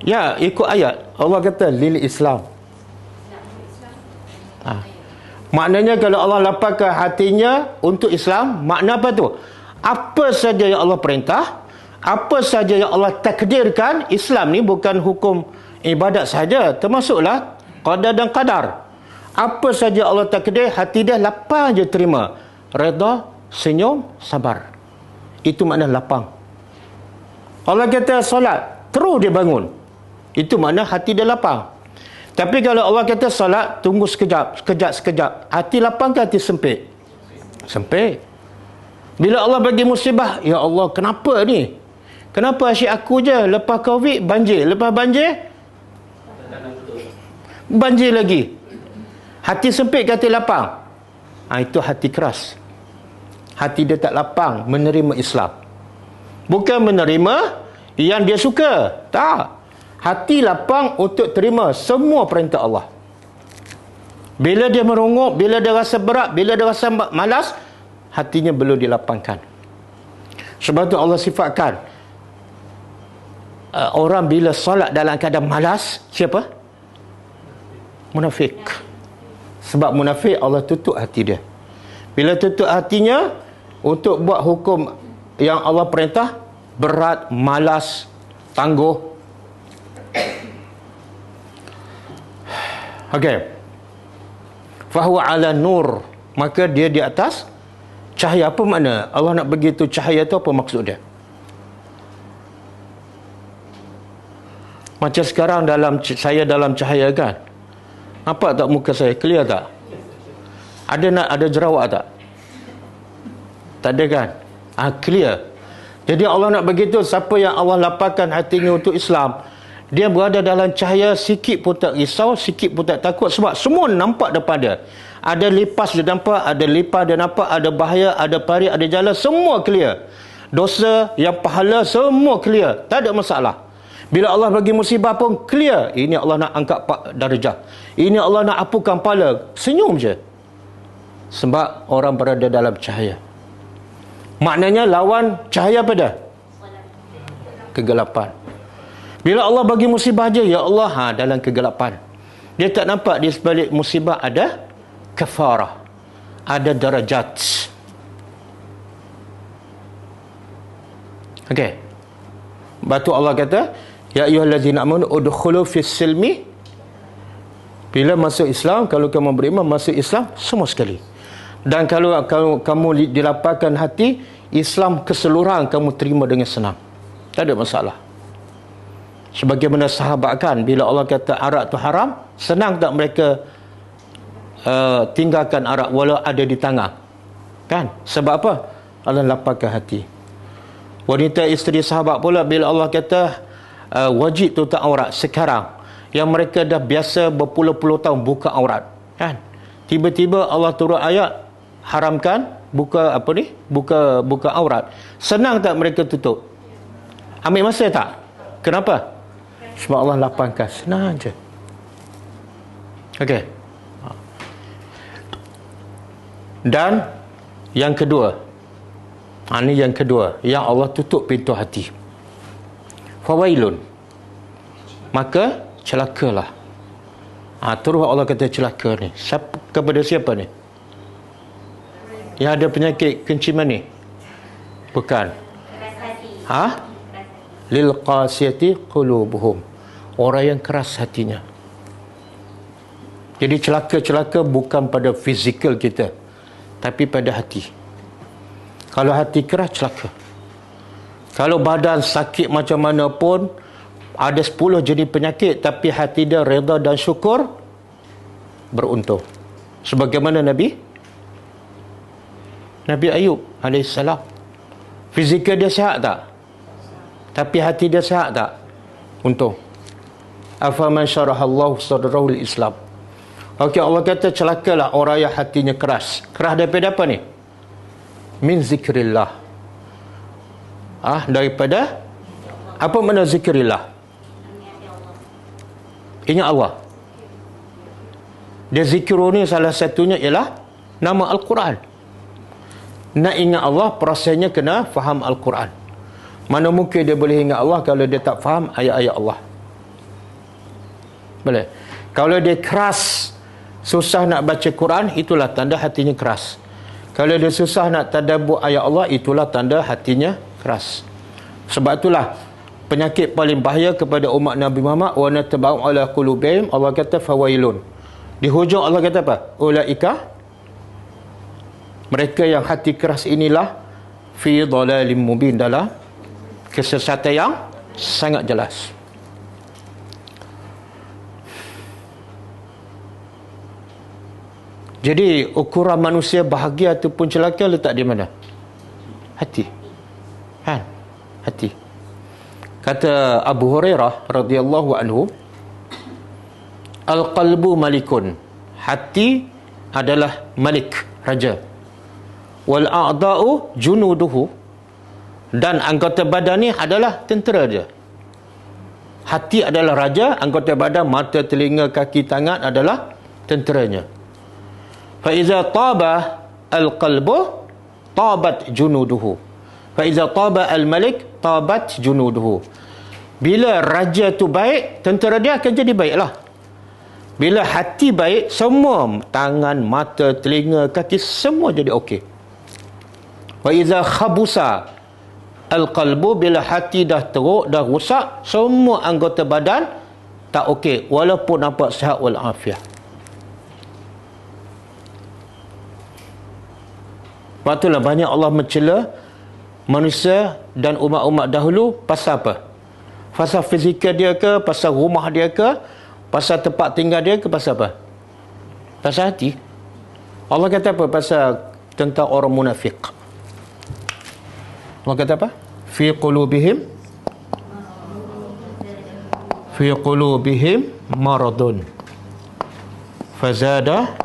Ya, ikut ayat. Allah kata lil Islam. Maknanya kalau Allah lapangkan hatinya untuk Islam, makna apa tu? Apa saja yang Allah perintah, apa saja yang Allah takdirkan. Islam ni bukan hukum ibadat saja, termasuklah qada dan qadar. Apa saja Allah takdir, hati dia lapang je terima. Redha, senyum, sabar. Itu makna lapang. Allah kata solat, terus dia bangun. Itu makna hati dia lapang. Tapi kalau Allah kata solat, tunggu sekejap. Hati lapang ke hati sempit? Sempit. Bila Allah bagi musibah, ya Allah, kenapa ni? Kenapa asyik aku je? Lepas Covid, banjir. Lepas banjir, banjir lagi. Hati sempit ke hati lapang? Itu hati keras. Hati dia tak lapang menerima Islam. Bukan menerima yang dia suka. Tak. Hati lapang untuk terima semua perintah Allah. Bila dia merongok, bila dia rasa berat, bila dia rasa malas, hatinya belum dilapangkan. Sebab tu Allah sifatkan orang bila solat dalam keadaan malas, siapa? Munafik. Sebab munafik Allah tutup hati dia. Bila tutup hatinya untuk buat hukum yang Allah perintah, berat, malas, tangguh. Okey. Fahuwa ala nur, maka dia di atas cahaya. Apa makna Allah nak begitu cahaya tu? Apa maksud dia? Macam sekarang saya dalam cahaya kan, nampak tak muka saya? Clear tak? Ada jerawat tak? Tak ada kan? Clear. Jadi Allah nak begitu. Siapa yang Allah lapangkan hatinya untuk Islam, dia berada dalam cahaya, sikit pun tak risau, sikit pun tak takut. Sebab semua nampak depan dia. Ada lipas dia nampak, ada lipas dia nampak, ada bahaya, ada parit, ada jalan, semua clear. Dosa, yang pahala, semua clear. Tak ada masalah. Bila Allah bagi musibah pun clear. Ini Allah nak angkat darjah. Ini Allah nak hapuskan pahala. Senyum je. Sebab orang berada dalam cahaya. Maknanya lawan cahaya apa dah? Kegelapan. Bila Allah bagi musibah je, ya Allah, dalam kegelapan. Dia tak nampak di sebalik musibah ada kafarah, ada darajat. Okey. Batu Allah kata, ya ayyuhallazina amanu udkhulu fis silmi. Bila masuk Islam, kalau kamu beriman masuk Islam semua sekali. Dan kalau kamu dilapangkan hati, Islam keseluruhan kamu terima dengan senang. Tak ada masalah. Sebagaimana sahabat kan, bila Allah kata arak tu haram, senang tak mereka tinggalkan arak walau ada di tangan? Kan? Sebab apa? Allah lapangkan hati. Wanita isteri sahabat pula, bila Allah kata wajib tutup aurat, sekarang yang mereka dah biasa berpuluh-puluh tahun buka aurat, kan? Tiba-tiba Allah turun ayat haramkan buka aurat. Senang tak mereka tutup? Ambil masa tak? Kenapa? Sebab Allah lapangkan. Senang je. Okey. Dan yang kedua, ini yang kedua, yang Allah tutup pintu hati. Fawailun, maka celakalah. Terus Allah kata celaka ni. Kepada siapa ni? Yang ada penyakit kenciman ni? Bukan. Lil qasiyati qulubuhum, orang yang keras hatinya. Jadi celaka-celaka bukan pada fizikal kita, tapi pada hati. Kalau hati keras, celaka. Kalau badan sakit macam mana pun, ada 10 jenis penyakit, tapi hati dia redha dan syukur, beruntung. Sebagaimana Nabi Ayub alaihissalam. Fizikal dia sihat tak? Tapi hati dia sihat tak? Untung. Afaman syarahallahu sadrahu Islam. Okey, Allah kata celakalah orang yang hatinya keras. Keras daripada apa ni? Min zikrillah. Daripada apa makna zikrillah? Ingat Allah. Dia zikru ni salah satunya ialah nama Al-Quran. Nak ingat Allah, prosesnya kena faham Al-Quran. Mana mungkin dia boleh ingat Allah kalau dia tak faham ayat-ayat Allah? Boleh. Kalau dia keras, susah nak baca Quran, itulah tanda hatinya keras. Kalau dia susah nak tadabbur ayat Allah, itulah tanda hatinya keras. Sebab itulah penyakit paling bahaya kepada umat Nabi Muhammad, wa natabau ala qulubihim, Allah kata fawailun. Di hujung Allah kata apa? Ulaika, mereka yang hati keras inilah fi dhalalim mubin, dalam kesesatan yang sangat jelas. Jadi ukuran manusia bahagia ataupun celaka letak di mana? Hati. Hati. Kata Abu Hurairah radhiyallahu anhu, al-qalbu malikun, hati adalah malik, raja. Wal a'da'u junuduhu, dan anggota badan ni adalah tentera dia. Hati adalah raja, anggota badan, mata, telinga, kaki, tangan adalah tenteranya. Fa iza taba al-qalbu tabat junuduhu. Fa iza taba al-malik tabat junuduhu. Bila raja tu baik, tentera dia akan jadi baiklah. Bila hati baik, semua tangan, mata, telinga, kaki semua jadi okey. Wa iza khabusa al-qalbu, bila hati dah teruk, dah rosak, semua anggota badan tak okey, walaupun nampak sihat wal afiah. Sebab itulah banyak Allah mencela manusia dan umat-umat dahulu pasal apa? Pasal fizikal dia ke, pasal rumah dia ke, pasal tempat tinggal dia ke, pasal apa? Pasal hati. Allah kata apa pasal tentang orang munafik? Allah kata apa? Fi qulubihim maradun fazada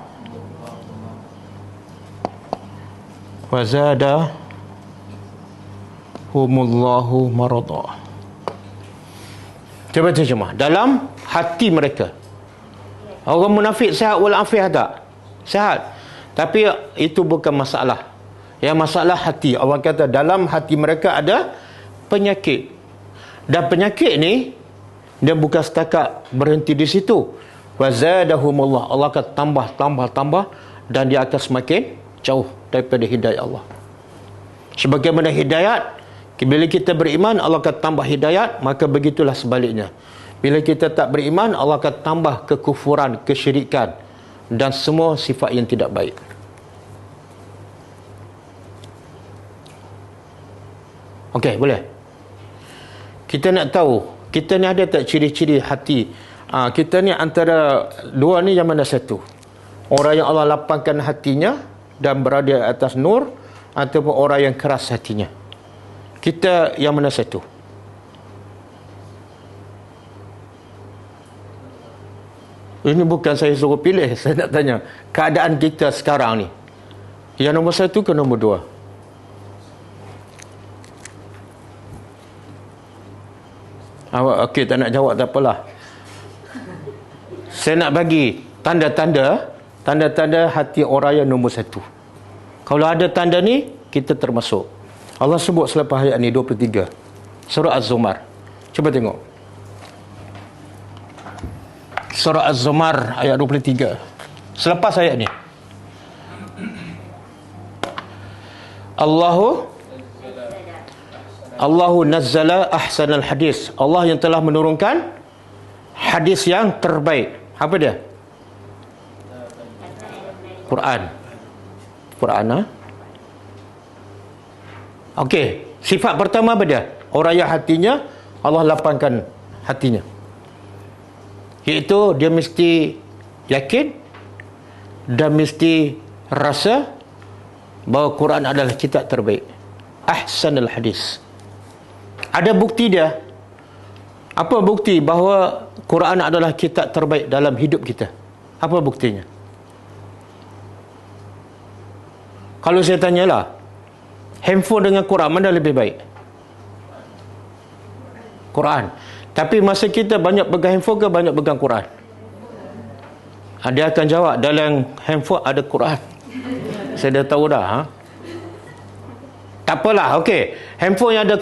humullahu marada. Cuba terjemah. Dalam hati mereka. Orang munafik sihat walafiat tak? Sihat. Tapi itu bukan masalah. Yang masalah hati. Allah kata dalam hati mereka ada penyakit. Dan penyakit ni, dia bukan setakat berhenti di situ. Wazadahumullah. Allah akan tambah. Dan dia akan semakin jauh daripada hidayah Allah. Sebagaimana hidayat, bila kita beriman, Allah akan tambah hidayat, maka begitulah sebaliknya. Bila kita tak beriman, Allah akan tambah kekufuran, kesyirikan dan semua sifat yang tidak baik. Okey, boleh? Kita nak tahu, kita ni ada tak ciri-ciri hati? Kita ni antara dua ni yang mana satu? Orang yang Allah lapangkan hatinya dan berada atas nur, ataupun orang yang keras hatinya? Kita yang mana satu? Ini bukan saya suruh pilih, saya nak tanya keadaan kita sekarang ni, yang nombor satu ke nombor dua? Awak okey, tak nak jawab tak apalah. Saya nak bagi tanda-tanda hati orang yang nombor satu. Kalau ada tanda ni, kita termasuk. Allah sebut selepas ayat ni 23. Surah Az-Zumar. Cuba tengok. Surah Az-Zumar ayat 23. Selepas ayat ni. Allahu nazzala ahsanal hadis. Allah yang telah menurunkan hadis yang terbaik. Apa dia? Quran. Okey, sifat pertama apa dia? Orang yang hatinya Allah lapangkan hatinya. Iaitu dia mesti yakin dan mesti rasa bahawa Quran adalah kitab terbaik. Ahsanul hadis. Ada bukti dia. Apa bukti bahawa Quran adalah kitab terbaik dalam hidup kita? Apa buktinya? Kalau saya tanyalah, handphone dengan Quran mana lebih baik? Quran. Tapi masa kita banyak pegang handphone ke banyak pegang Quran? Dia akan jawab, dalam handphone ada Quran. Saya dah tahu dah. Tak apalah, okey. Handphone yang ada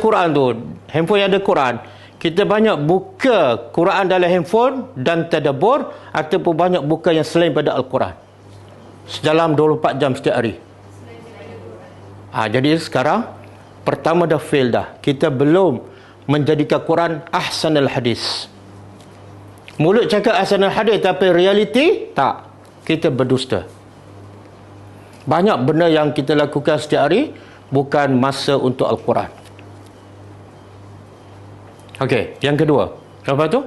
Quran, kita banyak buka Quran dalam handphone dan tadabbur, ataupun banyak buka yang selain pada Al-Quran dalam 24 jam setiap hari. Jadi sekarang pertama dah fail dah. Kita belum menjadikan Quran ahsanul hadis. Mulut cakap ahsanul hadis, tapi realiti tak. Kita berdusta. Banyak benda yang kita lakukan setiap hari bukan masa untuk Al-Quran. Okey, yang kedua. Apa tu?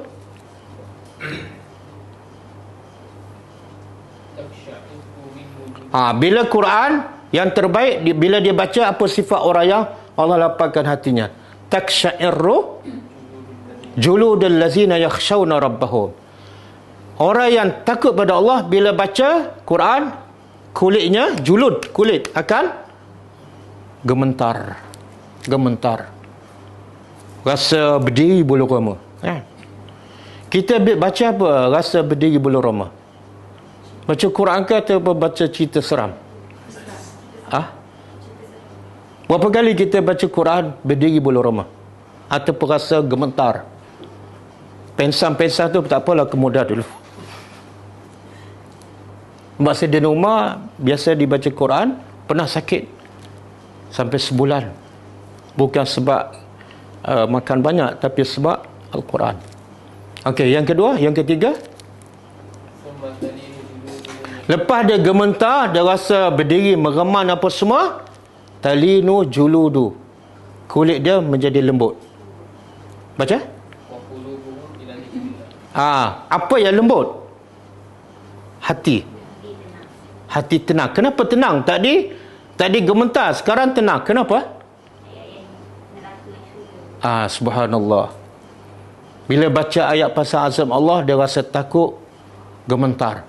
Bila Quran yang terbaik, bila dia baca, apa sifat orang yang Allah lapangkan hatinya? Taksya'irru juludul ladzina yakhshawna rabbahum. Orang yang takut pada Allah bila baca Quran, kulitnya, kulit akan gementar. Rasa berdiri bulu roma. Kita baca apa? Rasa berdiri bulu roma. Baca Quran ke atau baca cerita seram? Berapa kali kita baca Quran berdiri bulu roma? Atau rasa gementar? Pensang-pensang tu tak apalah, kemudah dulu. Masa di rumah biasa dibaca Quran, pernah sakit sampai sebulan. Bukan sebab makan banyak, tapi sebab Al-Quran. Okey, yang kedua, yang ketiga. Lepas dia gementar, dia rasa berdiri, mereman apa semua, talinu juludu. Kulit dia menjadi lembut. Baca? Apa yang lembut? Hati tenang. Kenapa tenang? Tadi gementar, sekarang tenang. Kenapa? Subhanallah. Bila baca ayat pasal azab Allah, dia rasa takut, gementar.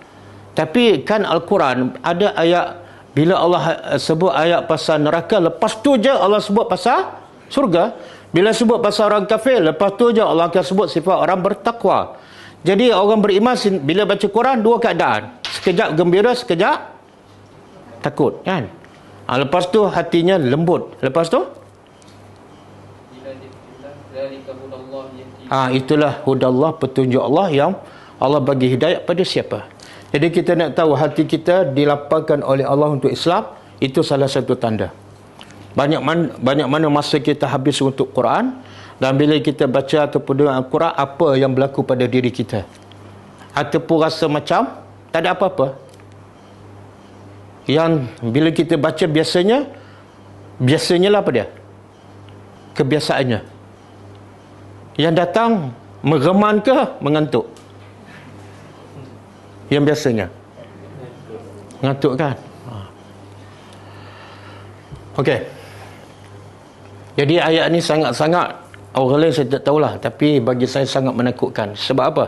Tapi kan Al-Quran ada ayat, bila Allah sebut ayat pasal neraka, lepas tu je Allah sebut pasal surga. Bila sebut pasal orang kafir, lepas tu je Allah akan sebut sifat orang bertakwa. Jadi orang beriman bila baca Quran, dua keadaan. Sekejap gembira, sekejap takut, kan? Lepas tu hatinya lembut. Lepas tu itulah hudallah, petunjuk Allah yang Allah bagi hidayah pada siapa. Jadi kita nak tahu hati kita dilapangkan oleh Allah untuk Islam, itu salah satu tanda. Banyak mana masa kita habis untuk Quran, dan bila kita baca ataupun dengar Al-Quran, apa yang berlaku pada diri kita, ataupun rasa macam tak ada apa-apa. Yang bila kita baca biasanya lah apa dia? Kebiasaannya. Yang datang mereman ke mengantuk? Yang biasanya mengantuk, kan? Okey. Jadi ayat ni sangat-sangat, orang lain saya tak tahulah, tapi bagi saya sangat menakutkan. Sebab apa?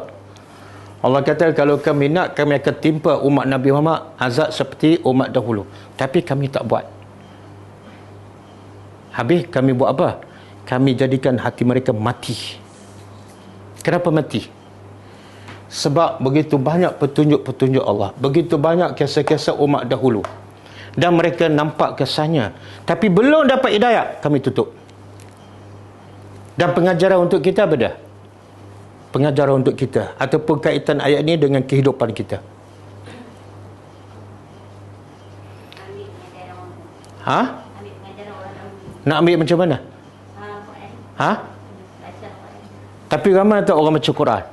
Allah kata kalau kami nak, kami akan timpa umat Nabi Muhammad azab seperti umat dahulu. Tapi kami tak buat. Habis kami buat apa? Kami jadikan hati mereka mati. Kenapa mati? Sebab begitu banyak petunjuk-petunjuk Allah, begitu banyak kisah-kisah umat dahulu, dan mereka nampak kesannya, tapi belum dapat hidayah, kami tutup. Dan pengajaran untuk kita apa dah? Pengajaran untuk kita, ataupun kaitan ayat ni dengan kehidupan kita. Nak ambil macam mana? Tapi ramai tak orang baca Quran?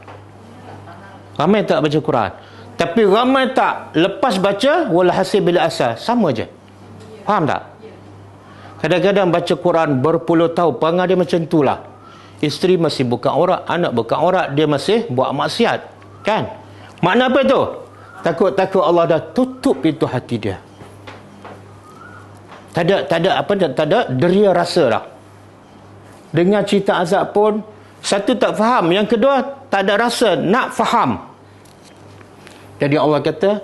Ramai tak baca Quran? Tapi ramai tak lepas baca walhasil bila asal? Sama je. Faham tak? Kadang-kadang baca Quran berpuluh tahun, perangai dia macam itulah. Isteri masih buka aurat, anak buka aurat, dia masih buat maksiat, kan? Makna apa tu? Takut-takut Allah dah tutup pintu hati dia. Tak ada deria rasa dah. Dengar cerita azab pun, satu tak faham, yang kedua tak ada rasa nak faham. Jadi Allah kata,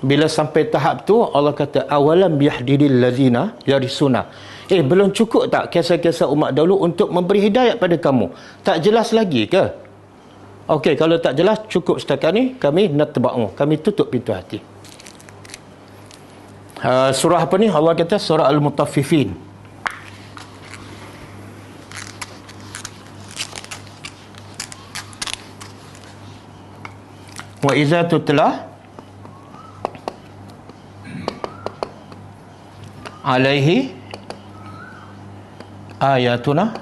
bila sampai tahap tu, Allah kata awalam biyahdidil ladzina yarisuna. Belum cukup tak kisah-kisah umat dahulu untuk memberi hidayah pada kamu? Tak jelas lagi ke? Okey, kalau tak jelas, cukup setakat ni, kami natba'u, kami tutup pintu hati. Surah apa ni? Allah kata surah Al-Mutaffifin. Wa iza tutla alaihi ayatuna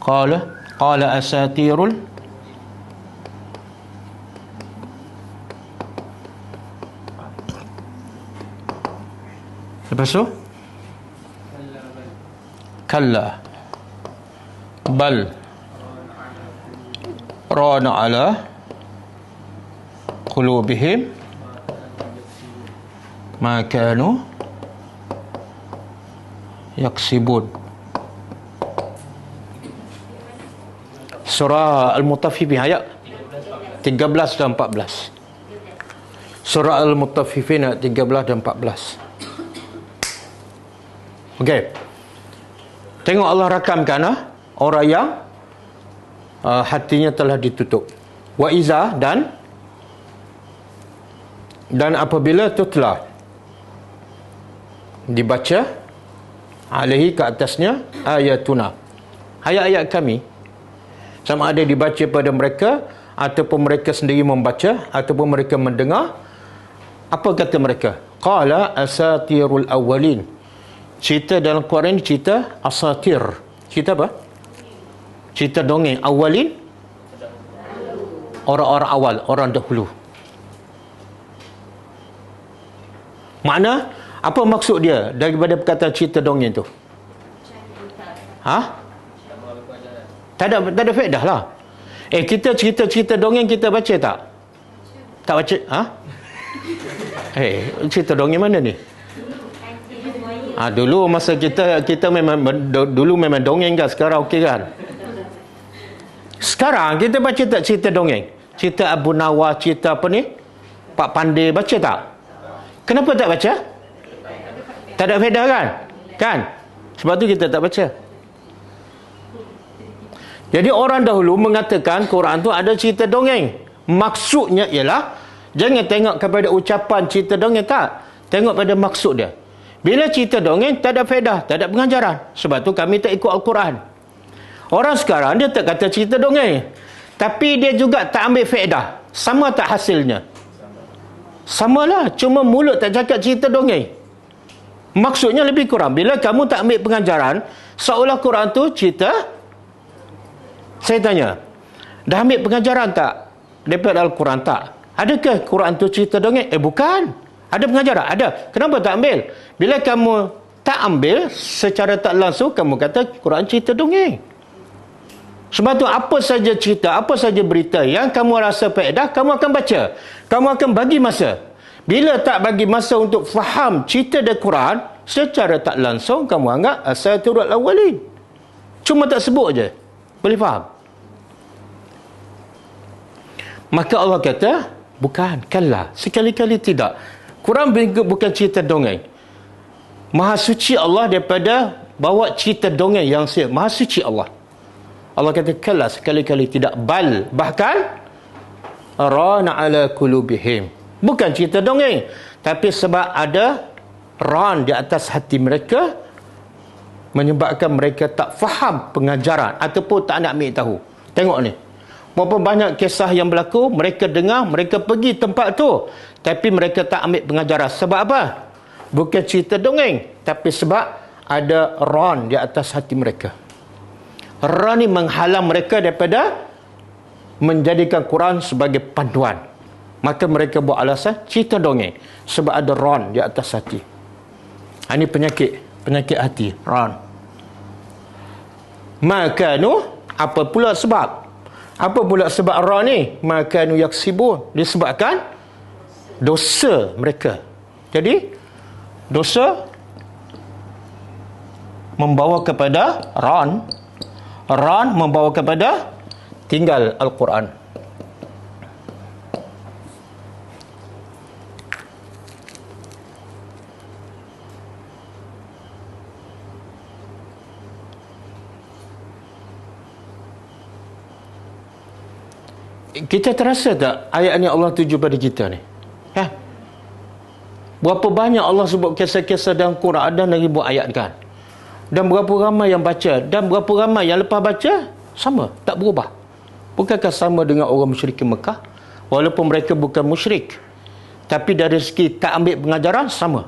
qala asatirul lepas tu kalla bal rana ala qulubihim ma kanu yaksibun. Surah Al-Mutaffifin ayat 13 dan 14. Surah Al-Mutaffifin ayat 13 dan 14. Okey. Tengok Allah rakamkan orang yang hatinya telah ditutup. Wa iza dan apabila tutla dibaca alaihi ke atasnya ayatuna, ayat-ayat kami, sama ada dibaca pada mereka ataupun mereka sendiri membaca ataupun mereka mendengar, apa kata mereka? Qala asatirul awwalin. Cerita dalam Quran ni cerita asatir. Cerita apa? Cerita dongeng. Awalin, orang-orang awal, orang dahulu. Makna apa maksud dia daripada perkataan cerita dongeng tu? Tak ada faedah lah. Kita cerita dongeng kita baca tak? Tak baca? Cerita dongeng mana ni? Dulu masa kita memang dongeng kan, sekarang okey kan? Sekarang kita baca tak cerita dongeng? Cerita Abu Nawas, cerita apa ni? Pak Pandey, baca tak? Kenapa tak baca? Tak ada faedah kan? Kan? Sebab tu kita tak baca. Jadi orang dahulu mengatakan Quran tu ada cerita dongeng. Maksudnya ialah, jangan tengok kepada ucapan cerita dongeng, tak. Tengok pada maksud dia. Bila cerita dongeng, tak ada faedah, tak ada pengajaran. Sebab tu kami tak ikut Al-Quran. Orang sekarang, dia tak kata cerita dongeng. Tapi dia juga tak ambil faedah. Sama tak hasilnya? Samalah, cuma mulut tak cakap cerita dongeng. Maksudnya lebih kurang. Bila kamu tak ambil pengajaran, seolah Quran tu cerita. Saya tanya, dah ambil pengajaran tak daripada Al-Quran? Tak. Adakah Quran tu cerita dongeng? Bukan. Ada pengajaran? Ada. Kenapa tak ambil? Bila kamu tak ambil, secara tak langsung kamu kata Quran cerita dongeng. Sebab tu apa saja cerita, apa saja berita yang kamu rasa faedah, kamu akan baca. Kamu akan bagi masa. Bila tak bagi masa untuk faham cerita dari Quran, secara tak langsung kamu anggap asatirul awwalin. Cuma tak sebut je. Boleh faham? Maka Allah kata, bukan, kalla, sekali-kali tidak. Quran bukan cerita dongeng. Maha suci Allah daripada bawa cerita dongeng yang Maha suci Allah. Allah kata, kalla, sekali-kali tidak. Bal, bahkan rana ala qulubihim. Bukan cerita dongeng, tapi sebab ada ran di atas hati mereka, menyebabkan mereka tak faham pengajaran ataupun tak nak ambil tahu. Tengok ni, berapa banyak kisah yang berlaku, mereka dengar, mereka pergi tempat tu, tapi mereka tak ambil pengajaran. Sebab apa? Bukan cerita dongeng, tapi sebab ada ran di atas hati mereka. Ran ni menghalang mereka daripada menjadikan Quran sebagai panduan. Maka mereka buat alasan cerita dongeng, sebab ada ran di atas hati. Ini penyakit hati, ran. Maka apa pula sebab? Apa pula sebab ran ni? Maka yaksibun, disebabkan dosa mereka. Jadi dosa membawa kepada ran membawa kepada tinggal Al-Quran. Kita terasa tak ayat ni Allah tuju pada kita ni? Berapa banyak Allah sebut kisah-kisah dalam Quran, ada 6,000 ayat kan? Dan berapa ramai yang baca, dan berapa ramai yang lepas baca, sama, tak berubah. Bukankah sama dengan orang musyrik Mekah? Walaupun mereka bukan musyrik, tapi dari segi tak ambil pengajaran, sama.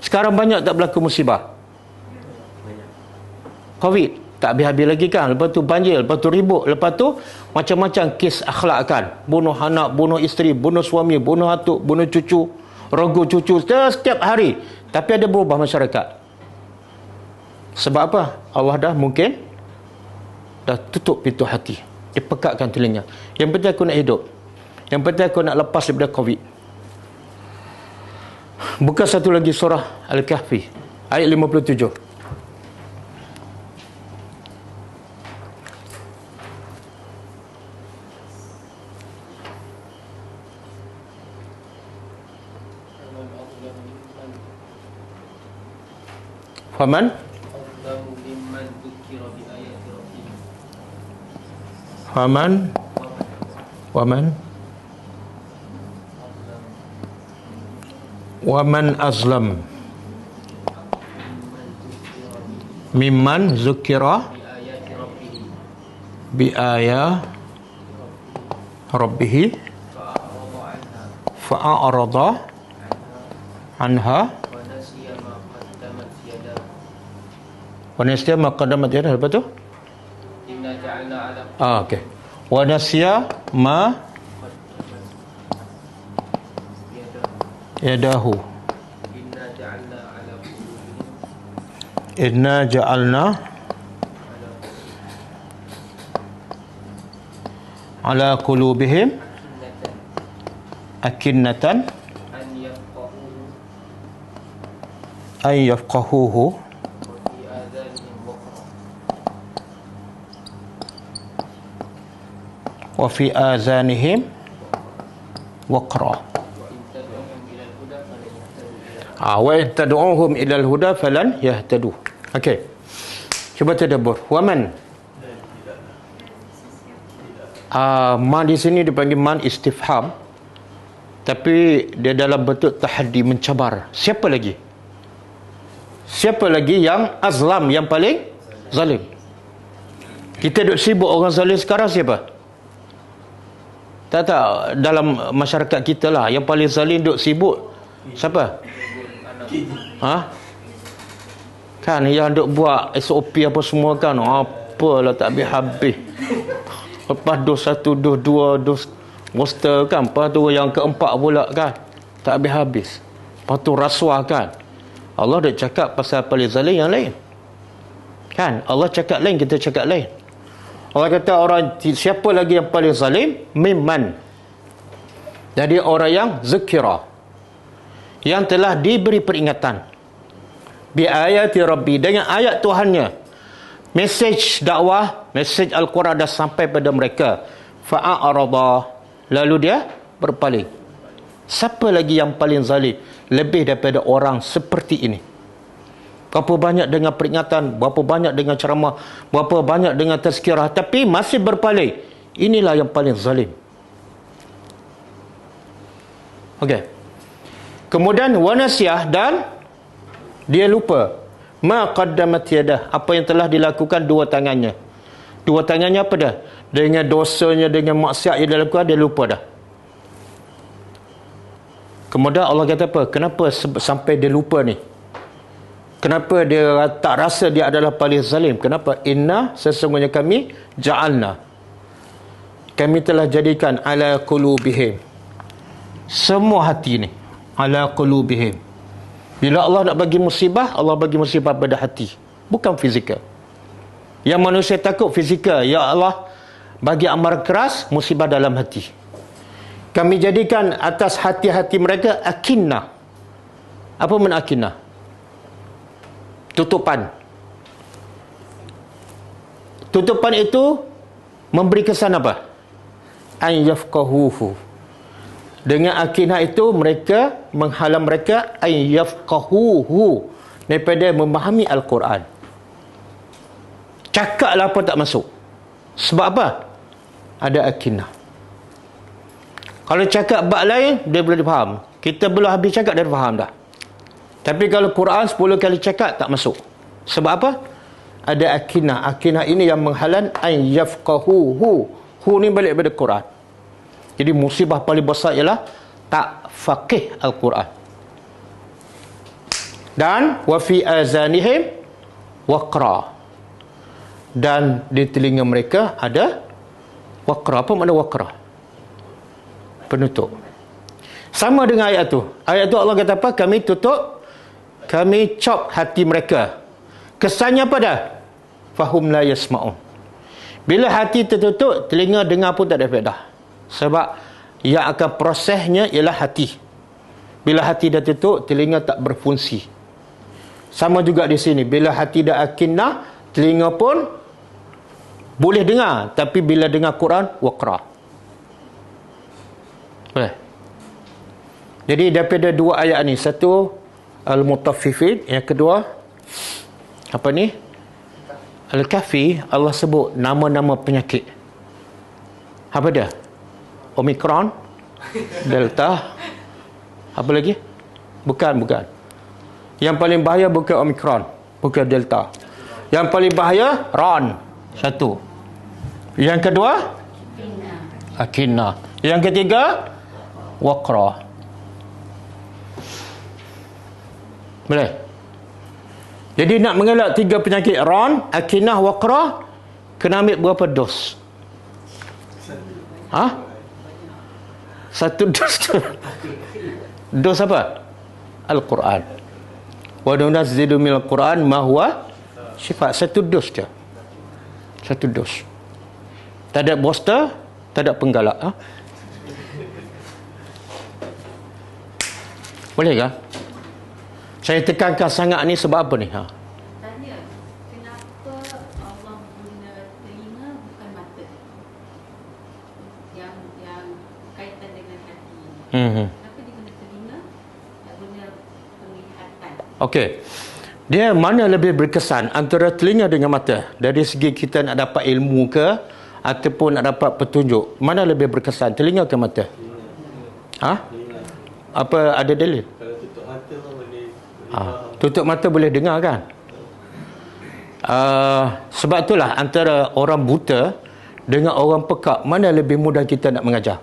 Sekarang banyak tak berlaku musibah? Covid tak habis-habis lagi kan? Lepas tu banjir, lepas tu ribut, lepas tu macam-macam kes akhlak kan? Bunuh anak, bunuh isteri, bunuh suami, bunuh atuk, bunuh cucu, rogo cucu setiap hari. Tapi ada berubah masyarakat. Sebab apa? Allah dah mungkin dah tutup pintu hati, dia pekatkan telinga. Yang penting aku nak hidup, yang penting aku nak lepas daripada Covid. Buka satu lagi surah Al-Kahfi ayat 57. Faman Faman Waman Waman azlam mimman zukira bi ayat rabbih fa'arada anha wa nasiya ma qaddamat yadah. Apa tu? Okey. Wa nasiya ma yadahu inna ja'alna ala qulubihim akinnatan an yafqahuhu wa fi azanihim waqra wa in tad'uhum ilal huda falan yahtadu. Okey, cuba tadabbur. Waman man di sini dipanggil man istifham, tapi dia dalam bentuk tahaddi, mencabar. Siapa lagi? Siapa lagi yang azlam, yang paling zalim? Kita duk sibuk orang zalim sekarang siapa? Tak, dalam masyarakat kita lah yang paling zalim duk sibuk siapa? Kan yang duk buat SOP apa semua kan, apalah tak habis-habis. Lepas dos 1, dos 2, dos roster kan, lepas tu yang keempat pula kan, tak habis-habis. Lepas tu rasuah kan. Allah dah cakap pasal paling zalim yang lain kan. Allah cakap lain, kita cakap lain. Allah kata orang, siapa lagi yang paling zalim? Mimman, jadi orang yang zikira, yang telah diberi peringatan bi ayati rabbi, dengan ayat Tuhannya. Mesej dakwah, mesej Al-Quran dah sampai pada mereka. Fa'arada, lalu dia berpaling. Siapa lagi yang paling zalim lebih daripada orang seperti ini? Berapa banyak dengan peringatan, berapa banyak dengan ceramah, berapa banyak dengan tazkirah, tapi masih berpaling. Inilah yang paling zalim. Okey. Kemudian wanasiyah, dan dia lupa ma qaddamat yadah, apa yang telah dilakukan dua tangannya. Dua tangannya apa dah? Dengan dosanya, dengan maksiat yang dia lakukan, dia lupa dah. Kemudian Allah kata apa? Kenapa sampai dia lupa ni? Kenapa dia tak rasa dia adalah paling zalim? Kenapa? Inna, sesungguhnya kami, ja'alna, kami telah jadikan ala qulubihim, semua hati ni, ala qulubihim. Bila Allah nak bagi musibah, Allah bagi musibah pada hati, bukan fizikal. Yang manusia takut fizikal. Ya Allah bagi amaran keras, musibah dalam hati. Kami jadikan atas hati-hati mereka akinnah. Apa makna akinnah? Tutupan. Tutupan itu memberi kesan apa? An yafqahuhu. Dengan akinnah itu mereka menghalang mereka an yafqahuhu daripada memahami Al-Quran. Cakaplah apa tak masuk. Sebab apa? Ada akinnah. Kalau cakap bab lain, dia boleh faham. Kita belum habis cakap, dia faham dah. Tapi kalau Quran 10 kali cakap, tak masuk. Sebab apa? Ada akinnah. Akinnah ini yang menghalang an yafqahuhu. Hu ni balik pada Quran. Jadi musibah paling besar ialah tak faqih Al-Quran. Dan wa fi azanihim waqra. Dan di telinga mereka ada waqra. Apa makna waqra? Penutup. Sama dengan ayat tu. Ayat tu Allah kata apa? Kami tutup, kami cop hati mereka. Kesannya apa dah? Fahum la yasma'un. Bila hati tertutup, telinga dengar pun tak ada faedah. Sebab yang akan prosesnya ialah hati. Bila hati dah tutup, telinga tak berfungsi. Sama juga di sini. Bila hati dah akinnah, telinga pun boleh dengar. Tapi bila dengar Quran, waqra. Boleh. Jadi daripada dua ayat ni, satu Al-Mutaffifin, yang kedua apa ni? Al-Kahfi, Allah sebut nama-nama penyakit. Apa dia? Omicron, Delta, apa lagi? Bukan. Yang paling bahaya bukan Omicron, bukan Delta. Yang paling bahaya Ron, satu. Yang kedua Akina. Yang ketiga Waqra. Boleh? Jadi nak mengelak 3 penyakit Ron, Akinah, Waqra, kena ambil berapa dos? Ha? 1 dos tu. Dos apa? Al-Quran. Wa nunazzilu minal Quran ma huwa syifa. 1 dos je. 1 dos. Tak ada booster, tak ada penggalak. Ha? Boleh ke? Saya tekankan sangat ni sebab apa ni? Ha? Tanya, kenapa Allah guna telinga bukan mata? Yang kaitan dengan hati. Kenapa dia guna telinga, tak guna penglihatan? Okey. Dia mana lebih berkesan antara telinga dengan mata? Dari segi kita nak dapat ilmu ke ataupun nak dapat petunjuk, mana lebih berkesan, telinga ke mata? Ha? Apa ada dalil? Tutup mata boleh dengar kan? Sebab itulah antara orang buta dengan orang pekak, mana lebih mudah kita nak mengajar?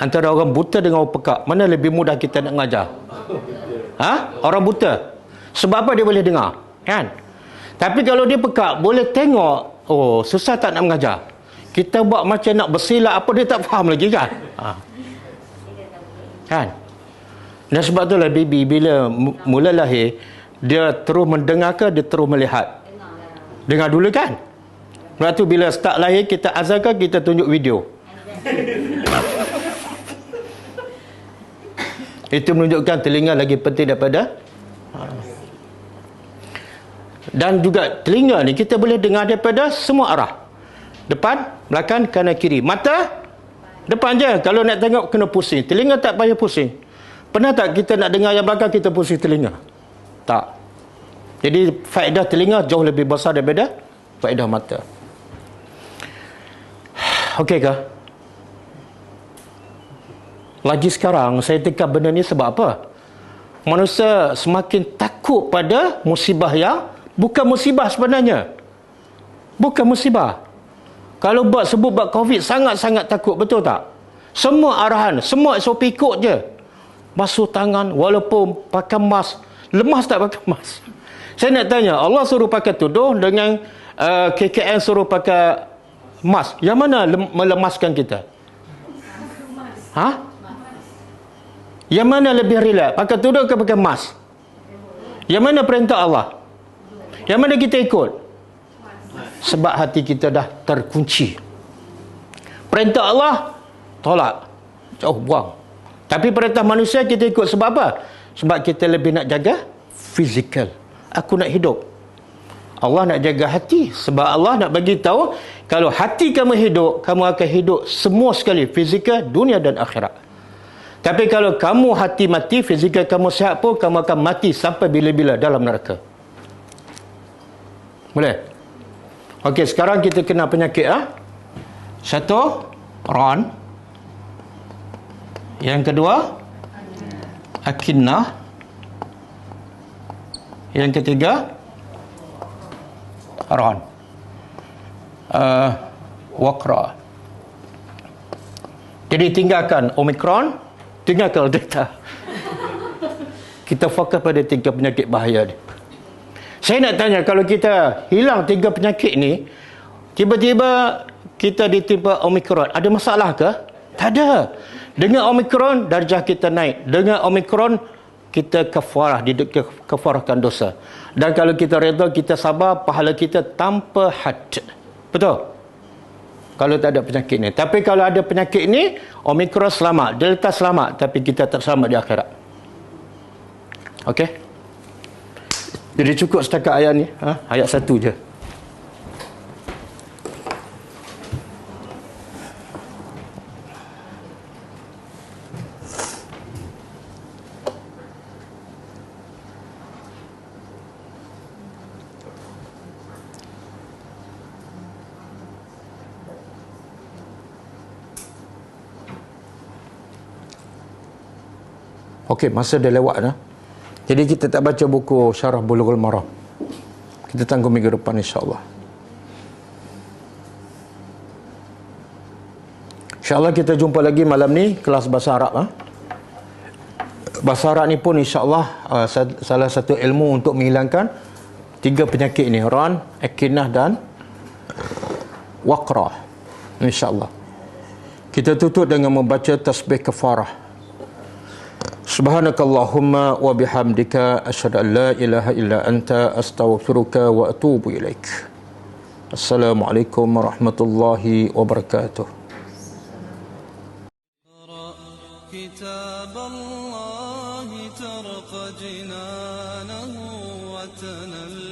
Antara orang buta dengan orang pekak, mana lebih mudah kita nak mengajar? Ha? Orang buta. Sebab apa dia boleh dengar? Kan? Tapi kalau dia pekak, boleh tengok, oh susah tak nak mengajar. Kita buat macam nak bersilat apa, dia tak faham lagi kan? Kan? Dan sebab itulah baby bila mula lahir, dia terus mendengar ke dia terus melihat? Dengar dulu kan? Sebab tu bila start lahir, kita azalkan, kita tunjuk video. Itu menunjukkan telinga lagi penting daripada. Dan juga telinga ni kita boleh dengar daripada semua arah. Depan, belakang, kanan, kiri. Mata, depan je. Kalau nak tengok kena pusing. Telinga tak payah pusing. Pernah tak kita nak dengar yang belakang, kita pusing telinga? Tak. Jadi faedah telinga jauh lebih besar daripada faedah mata. Okey ke? Lagi sekarang saya tekan benda ni sebab apa? Manusia semakin takut pada musibah yang bukan musibah sebenarnya. Bukan musibah. Kalau sebut COVID, sangat-sangat takut, betul tak? Semua arahan, semua SOP ikut je. Basuh tangan walaupun pakai mask. Lemas tak pakai mask? Saya nak tanya, Allah suruh pakai tudung dengan KKN suruh pakai mask. Yang mana melemaskan kita? Ha? Yang mana lebih relax? Pakai tudung ke pakai mask? Yang mana perintah Allah? Yang mana kita ikut? Sebab hati kita dah terkunci. Perintah Allah tolak, jauh buang. Tapi perintah manusia kita ikut sebab apa? Sebab kita lebih nak jaga fizikal. Aku nak hidup. Allah nak jaga hati. Sebab Allah nak bagi tahu, kalau hati kamu hidup, kamu akan hidup semua sekali, fizikal, dunia dan akhirat. Tapi kalau kamu hati mati, fizikal kamu sihat pun, kamu akan mati sampai bila-bila dalam neraka. Boleh? Okey, sekarang kita kena penyakit. Satu, Ron. Yang kedua, Akinnah. Yang ketiga, Ron. Waqra. Jadi tinggalkan Omicron, tinggalkan Delta. Kita fokus pada 3 penyakit bahaya ni. Saya nak tanya, kalau kita hilang 3 penyakit ni, tiba-tiba kita ditimpa Omicron, ada masalah ke? Tak ada. Dengan Omicron, darjah kita naik. Dengan Omicron, kita kafarah, kafarahkan dosa. Dan kalau kita redha, kita sabar, pahala kita tanpa had. Betul? Kalau tak ada penyakit ni. Tapi kalau ada penyakit ni, Omicron selamat, Delta selamat, tapi kita tak selamat di akhirat. Okey? Jadi cukup setakat ayat ni. Ayat 1 je. Okey, masa dah lewat dah. Jadi kita tak baca buku Syarah Bulughul Maram. Kita tangguh minggu depan insya-Allah. InsyaAllah kita jumpa lagi malam ni kelas bahasa Arab. Bahasa Arab ni pun insyaAllah salah satu ilmu untuk menghilangkan 3 penyakit ni, ran, akinah dan waqra. InsyaAllah kita tutup dengan membaca tasbih kafarah. Subhanakallahumma wa bihamdika asyhadu an la ilaha illa anta astaghfiruka wa atubu ilaik. Assalamualaikum warahmatullahi wabarakatuh. كتاب الله ترق جنانه وتنل